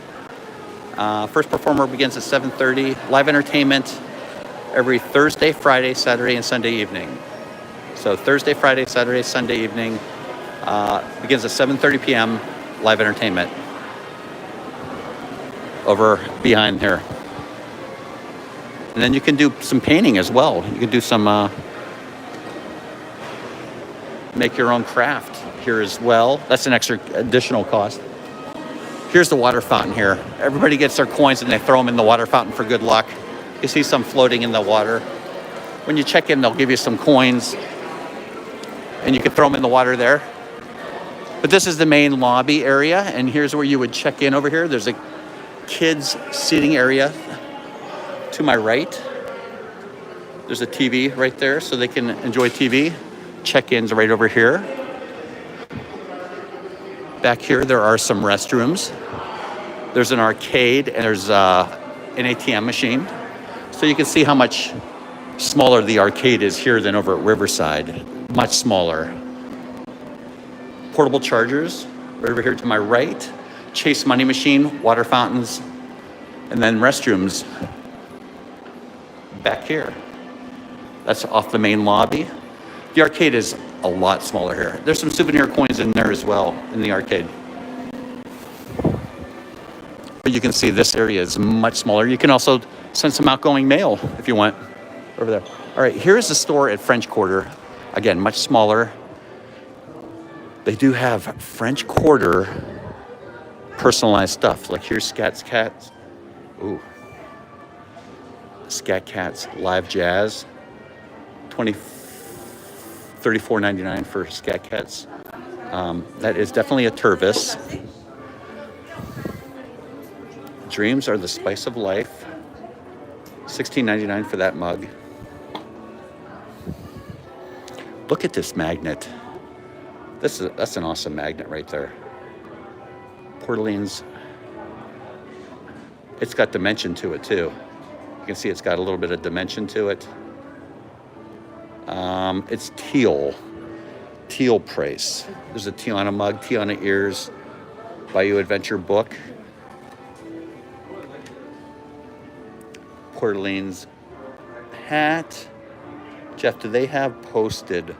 First performer begins at 7:30. Live entertainment every Thursday, Friday, Saturday, and Sunday evening. So Thursday, Friday, Saturday, Sunday evening begins at 7:30 p.m. Live entertainment over behind here. And then you can do some painting as well. You can do some make your own craft here as well. That's an extra additional cost. Here's the water fountain here. Everybody gets their coins and they throw them in the water fountain for good luck. You see some floating in the water. When you check in, they'll give you some coins and you can throw them in the water there. But this is the main lobby area, and here's where you would check in over here. There's a kids seating area to my right. There's a TV right there so they can enjoy TV. Check-ins right over here. Back here, there are some restrooms. There's an arcade, and there's an ATM machine. So you can see how much smaller the arcade is here than over at Riverside. Much smaller. Portable chargers right over here to my right. Chase money machine, water fountains, and then restrooms back here. That's off the main lobby. The arcade is a lot smaller here. There's some souvenir coins in there as well in the arcade. But you can see this area is much smaller. You can also send some outgoing mail if you want over there. All right, here's the store at French Quarter. Again, much smaller. They do have French Quarter personalized stuff. Like here's Scat's Cats. Ooh. Scat Cats Live Jazz. $34.99 for Scat Cats. That is definitely a Tervis. Dreams are the spice of life. $16.99 for that mug. Look at this magnet. That's an awesome magnet right there. Port Orleans. It's got dimension to it too. You can see it's got a little bit of dimension to it. It's teal price. There's a Tiana mug, Tiana ears, Bayou Adventure book. Port Orleans hat. Jeff, do they have posted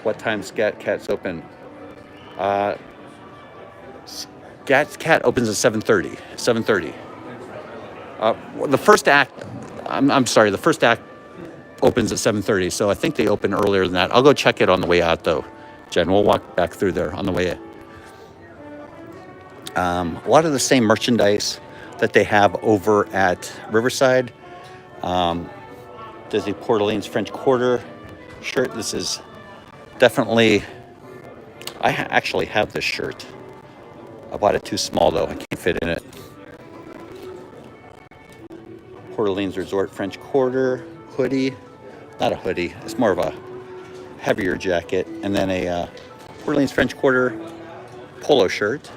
what time Scat Cat's open? Scat Cat opens at 7:30. 7:30. The first act. I'm sorry. The first act opens at 7:30. So I think they open earlier than that. I'll go check it on the way out, though. Jen, we'll walk back through there on the way in. A lot of the same merchandise that they have over at Riverside. Disney Port Orleans French Quarter shirt. This is definitely, I actually have this shirt. I bought it too small though, I can't fit in it. Port Orleans Resort French Quarter hoodie. Not a hoodie, it's more of a heavier jacket. And then a Port Orleans French Quarter polo shirt.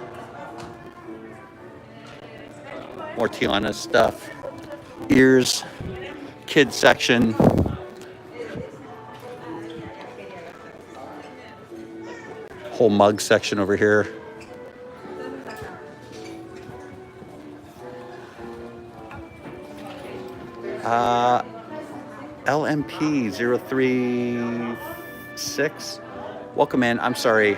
More Tiana stuff. Ears. Kids section. Whole mug section over here. LMP 036. Welcome in. I'm sorry.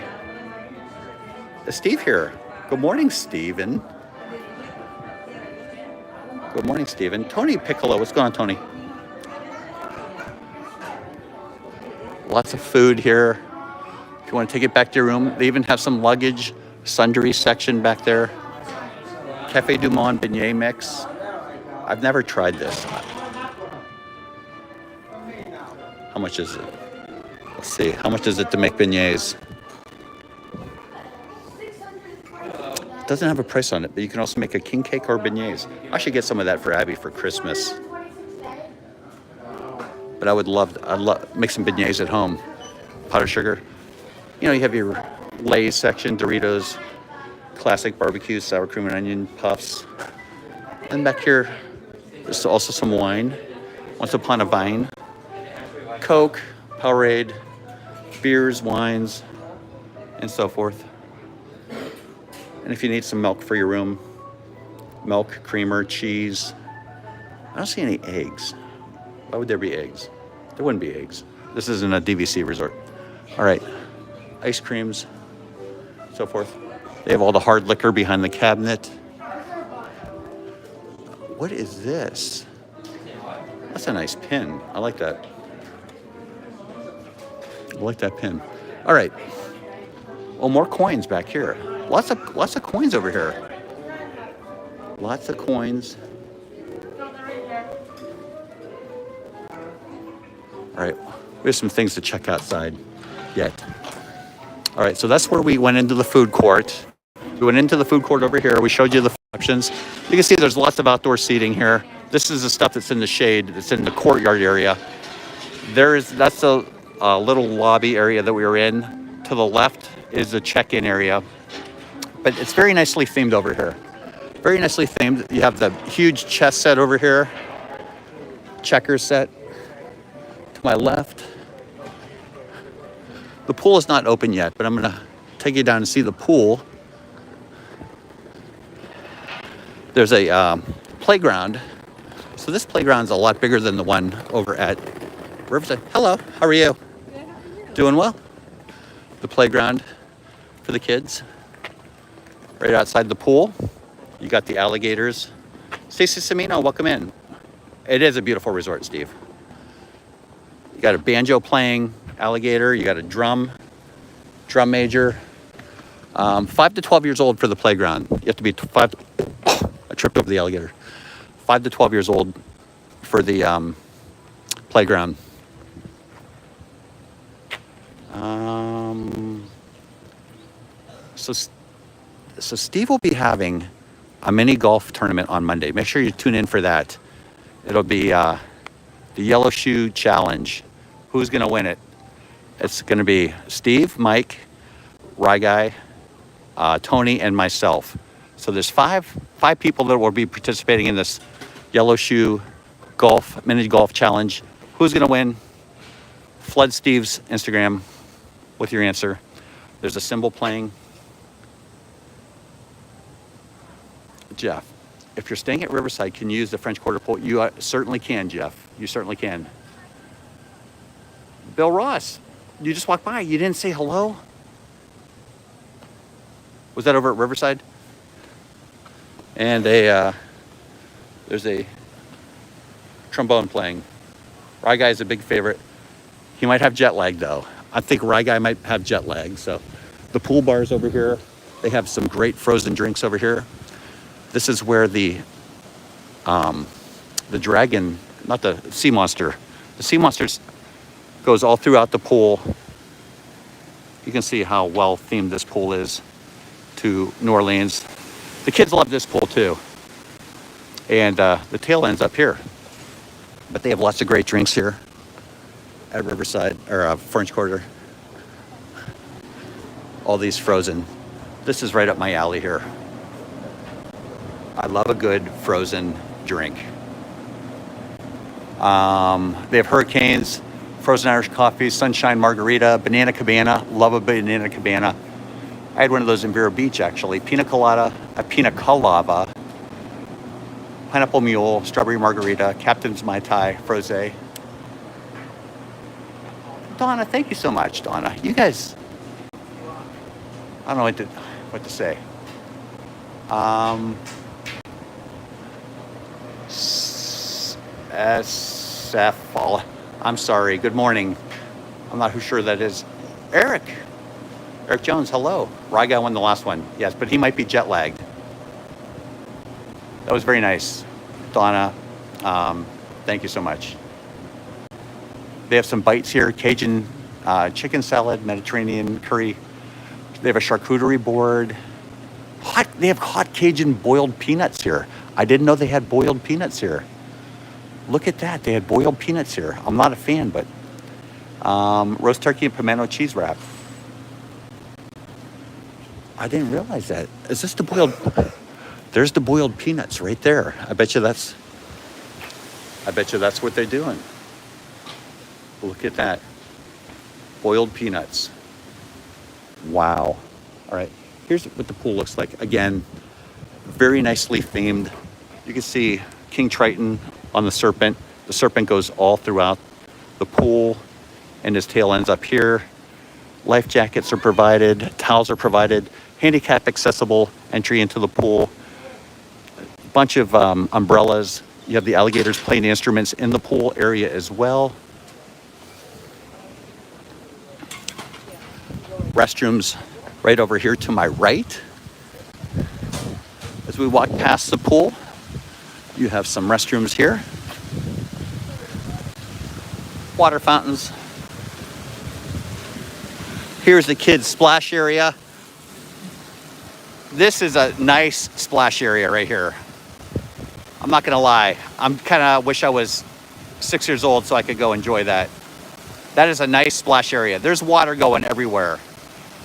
Is Steve here? Good morning, Steven. Good morning, Steven. Tony Piccolo. What's going on, Tony? Lots of food here. If you want to take it back to your room, they even have some luggage, sundry section back there. Cafe Du Monde beignet mix. I've never tried this. How much is it? Let's see. How much is it to make beignets? It doesn't have a price on it, but you can also make a king cake or beignets. I should get some of that for Abby for Christmas. But I'd love make some beignets at home. Powdered sugar. You know, you have your Lay's section, Doritos, classic barbecue, sour cream and onion puffs. And back here, there's also some wine. Once Upon a Vine. Coke, Powerade, beers, wines, and so forth. And if you need some milk for your room, milk, creamer, cheese. I don't see any eggs. Why would there be eggs? There wouldn't be eggs. This isn't a DVC resort. All right, ice creams, so forth. They have all the hard liquor behind the cabinet. What is this? That's a nice pin. I like that. I like that pin. All right. Oh, more coins back here. Lots of coins over here. Lots of coins. All right. We have some things to check outside yet. All right. So that's where we went into the food court. We went into the food court over here. We showed you the options. You can see there's lots of outdoor seating here. This is the stuff that's in the shade. That's in the courtyard area. That's a little lobby area that we were in. To the left is the check-in area. But it's very nicely themed over here. Very nicely themed. You have the huge chess set over here. Checkers set. To my left. The pool is not open yet, but I'm going to take you down and see the pool. There's a playground. So this playground's a lot bigger than the one over at Riverside. Hello, how are you? Doing well. The playground for the kids. Right outside the pool. You got the alligators. Stacy Semino, welcome in. It is a beautiful resort, Steve. You got a banjo playing alligator. You got a drum major. 5 to 12 years old for the playground. You have to be I tripped over the alligator. 5 to 12 years old for the playground. So Steve will be having a mini golf tournament on Monday. Make sure you tune in for that. It'll be the Yellow Shoe Challenge. Who's going to win it? It's going to be Steve, Mike, Rye Guy, Tony, and myself. So there's five people that will be participating in this Yellow Shoe mini golf challenge. Who's going to win? Flood Steve's Instagram with your answer. There's a cymbal playing. Jeff, if you're staying at Riverside, can you use the French Quarter pool? You certainly can, Jeff. You certainly can. Bill Ross, you just walked by. You didn't say hello? Was that over at Riverside? And there's a trombone playing. Rye Guy's a big favorite. He might have jet lag though. I think Rye Guy might have jet lag. So the pool bar's over here. They have some great frozen drinks over here. This is where the dragon, not the sea monster. The sea monster goes all throughout the pool. You can see how well themed this pool is to New Orleans. The kids love this pool too. And the tail end's up here. But they have lots of great drinks here at Riverside, or French Quarter. All these frozen. This is right up my alley here. I love a good frozen drink. They have hurricanes, frozen Irish coffee, sunshine margarita, banana cabana. Love a banana cabana. I had one of those in Vero Beach actually. Pina colada, a pina colada, pineapple mule, strawberry margarita, Captain's Mai Tai, frosé. Donna, thank you so much, Donna. You guys, I don't know what to say. I'm sorry. Good morning. I'm not who sure that is. Eric Jones, hello. Rye Guy won the last one. Yes, but he might be jet lagged. That was very nice. Donna, thank you so much. They have some bites here. Cajun chicken salad, Mediterranean curry. They have a charcuterie board. They have hot Cajun boiled peanuts here. I didn't know they had boiled peanuts here. Look at that. They had boiled peanuts here. I'm not a fan, but roast turkey and pimento cheese wrap. I didn't realize that. Is this the boiled? There's the boiled peanuts right there. I bet you that's what they're doing. Look at that. Boiled peanuts. Wow. All right. Here's what the pool looks like. Again, very nicely themed. You can see King Triton on the serpent. The serpent goes all throughout the pool and his tail ends up here. Life jackets are provided, towels are provided, handicap accessible entry into the pool. A bunch of umbrellas. You have the alligators playing instruments in the pool area as well. Restrooms right over here to my right. As we walk past the pool, you have some restrooms here. Water fountains. Here's the kids' splash area. This is a nice splash area right here. I'm not gonna lie. I'm kind of wish I was 6 years old so I could go enjoy that. That is a nice splash area. There's water going everywhere.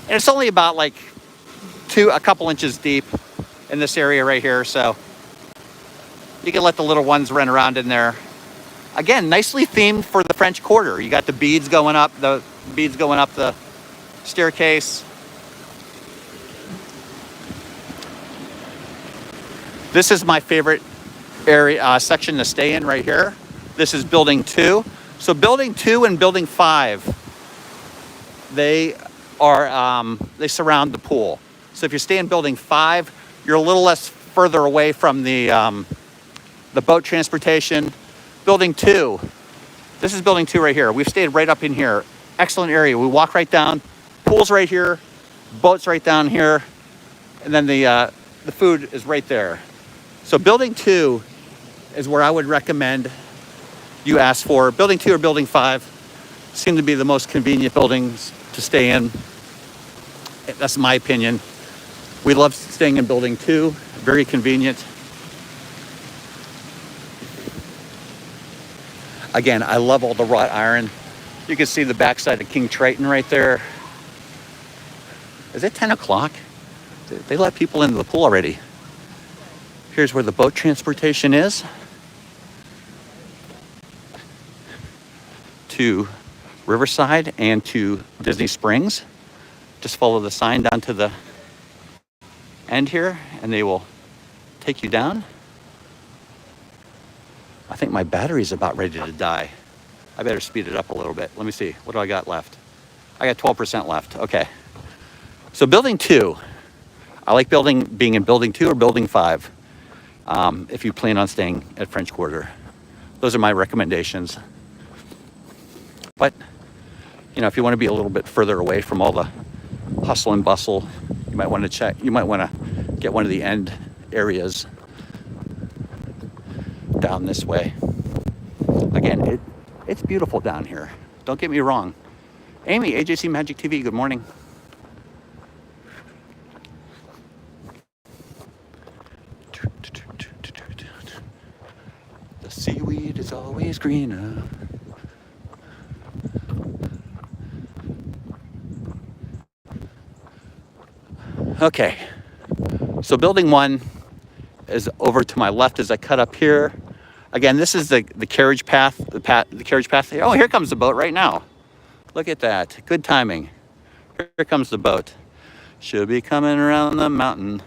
And it's only about like a couple inches deep in this area right here. So you can let the little ones run around in there. Again, nicely themed for the French Quarter. You got the beads going up the staircase. This is my favorite area section to stay in right here. This is building 2. So building 2 and building 5, they surround the pool. So if you stay in building 5, you're a little less further away from the boat transportation. Building 2, this is building 2 right here. We've stayed right up in here. Excellent area. We walk right down. Pool's right here. Boat's right down here. And then the food is right there. So building 2 is where I would recommend you ask for. Building 2 or building 5 seem to be the most convenient buildings to stay in. That's my opinion. We love staying in building 2. Very convenient. Again, I love all the wrought iron. You can see the backside of King Triton right there. Is it 10 o'clock? They let people into the pool already. Here's where the boat transportation is to Riverside and to Disney Springs. Just follow the sign down to the end here and they will take you down. I think my battery's about ready to die. I better speed it up a little bit. Let me see. What do I got left? I got 12% left. Okay. So building 2. I like being in building 2 or building 5. If you plan on staying at French Quarter. Those are my recommendations. But, you know, if you want to be a little bit further away from all the hustle and bustle, you might want to get one of the end areas down this way. Again, it's beautiful down here. Don't get me wrong. Amy, AJC Magic TV, good morning. The seaweed is always greener. Okay, so building 1 is over to my left as I cut up here. Again, this is the carriage path, the carriage path. Oh, here comes the boat right now. Look at that, good timing. Here comes the boat. Should be coming around the mountain.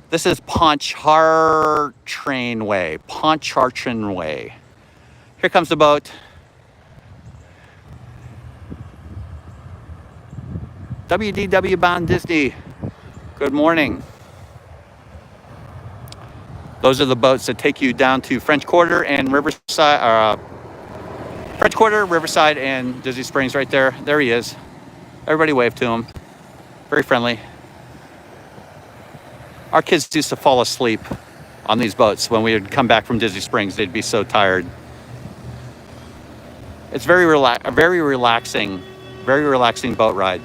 This is Pontchartrain Way. Pontchartrain Way. Here comes the boat. WDW Bound Disney. Good morning. Those are the boats that take you down to French Quarter and Riverside. French Quarter, Riverside, and Disney Springs right there. There he is. Everybody wave to him. Very friendly. Our kids used to fall asleep on these boats when we would come back from Disney Springs. They'd be so tired. It's a very relaxing boat ride.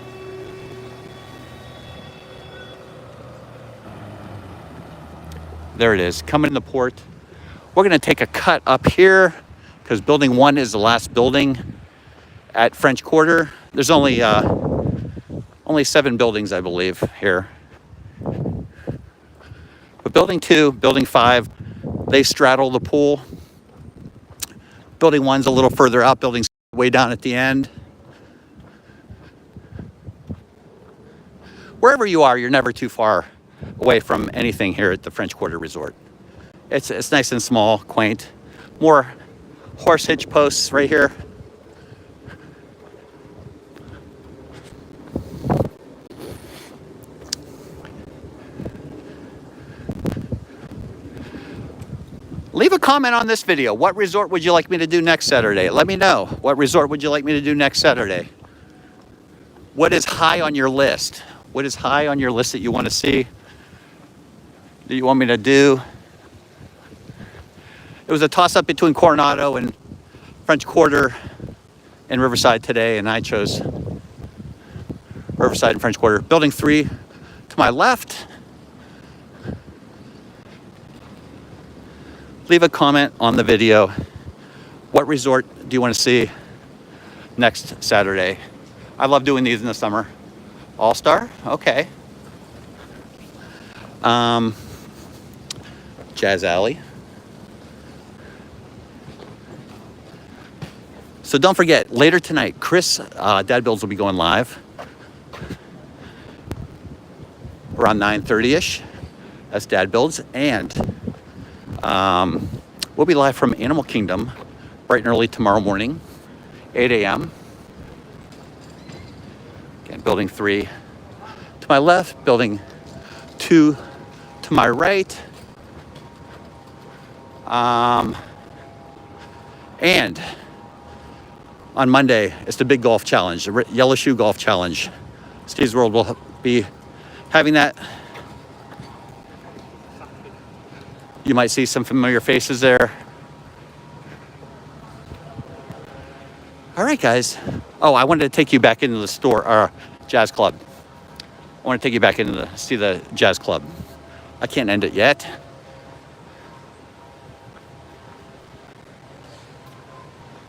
There it is, coming in the port. We're gonna take a cut up here because building 1 is the last building at French Quarter. There's only 7 buildings, I believe, here. But building 2, building 5, they straddle the pool. Building 1's a little further out, building's way down at the end. Wherever you are, you're never too far away from anything here at the French Quarter Resort. It's nice and small, quaint. More horse hitch posts right here. Leave a comment on this video. What resort would you like me to do next Saturday? Let me know. What resort would you like me to do next Saturday? What is high on your list? What is high on your list that you want to see? That you want me to do? It was a toss-up between Coronado and French Quarter and Riverside today, and I chose Riverside and French Quarter. Building 3 to my left. Leave a comment on the video. What resort do you want to see next Saturday? I love doing these in the summer. All-Star? Okay. Jazz Alley. So don't forget, later tonight, Chris, Dad Builds will be going live around 9:30ish. That's Dad Builds. And we'll be live from Animal Kingdom bright and early tomorrow morning, 8 a.m. Again, building 3 to my left, building 2 to my right. And on Monday, it's the big golf challenge, the Yellow Shoe Golf Challenge. Steve's World will be having that. You might see some familiar faces there. All right, guys. Oh, I wanted to take you back into the store, or jazz club. I want to take you back into see the jazz club. I can't end it yet.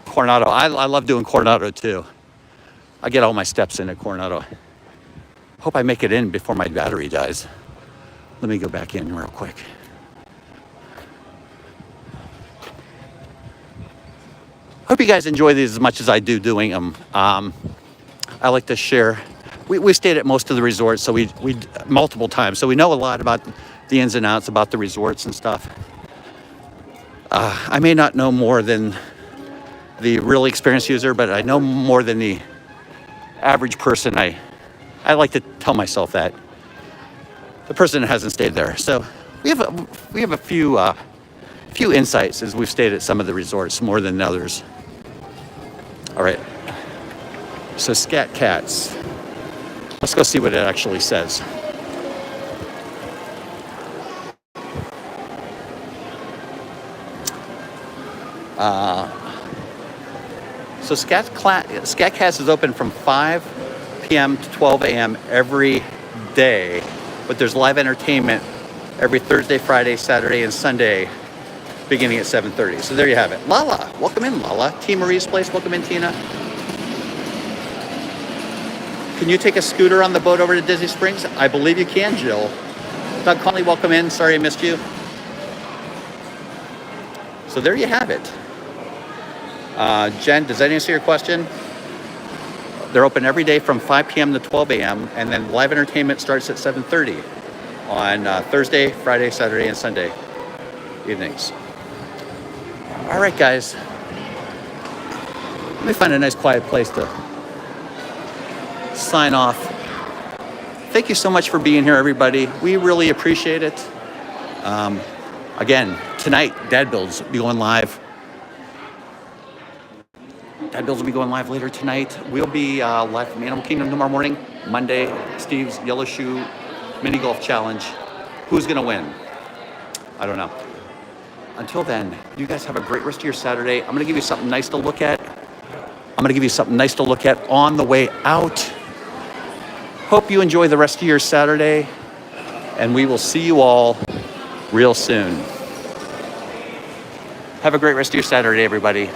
Coronado. I love doing Coronado too. I get all my steps in at Coronado. Hope I make it in before my battery dies. Let me go back in real quick. Hope you guys enjoy these as much as I do doing them. I like to share. We stayed at most of the resorts, so we multiple times, so we know a lot about the ins and outs about the resorts and stuff. I may not know more than the really experienced user, but I know more than the average person. I like to tell myself that. The person that hasn't stayed there. So we have a few insights as we've stayed at some of the resorts more than others. All right. So Scat Cats. Let's go see what it actually says. So Scat Cats is open from 5 p.m. to 12 a.m. every day, but there's live entertainment every Thursday, Friday, Saturday, and Sunday, beginning at 7:30. So there you have it. Lala, welcome in, Lala. T. Marie's place, welcome in, Tina. Can you take a scooter on the boat over to Disney Springs? I believe you can, Jill. Doug Conley, welcome in. Sorry I missed you. So there you have it. Jen, does that answer your question? They're open every day from 5 p.m. to 12 a.m. and then live entertainment starts at 7:30 on Thursday, Friday, Saturday, and Sunday evenings. All right, guys. Let me find a nice quiet place to sign off. Thank you so much for being here, everybody. We really appreciate it. Again, tonight, Dad Builds will be going live. Dad Builds will be going live later tonight. We'll be live from Animal Kingdom tomorrow morning. Monday, Steve's Yellow Shoe Mini Golf Challenge. Who's going to win? I don't know. Until then, you guys have a great rest of your Saturday. I'm going to give you something nice to look at. On the way out. Hope you enjoy the rest of your Saturday. And we will see you all real soon. Have a great rest of your Saturday, everybody.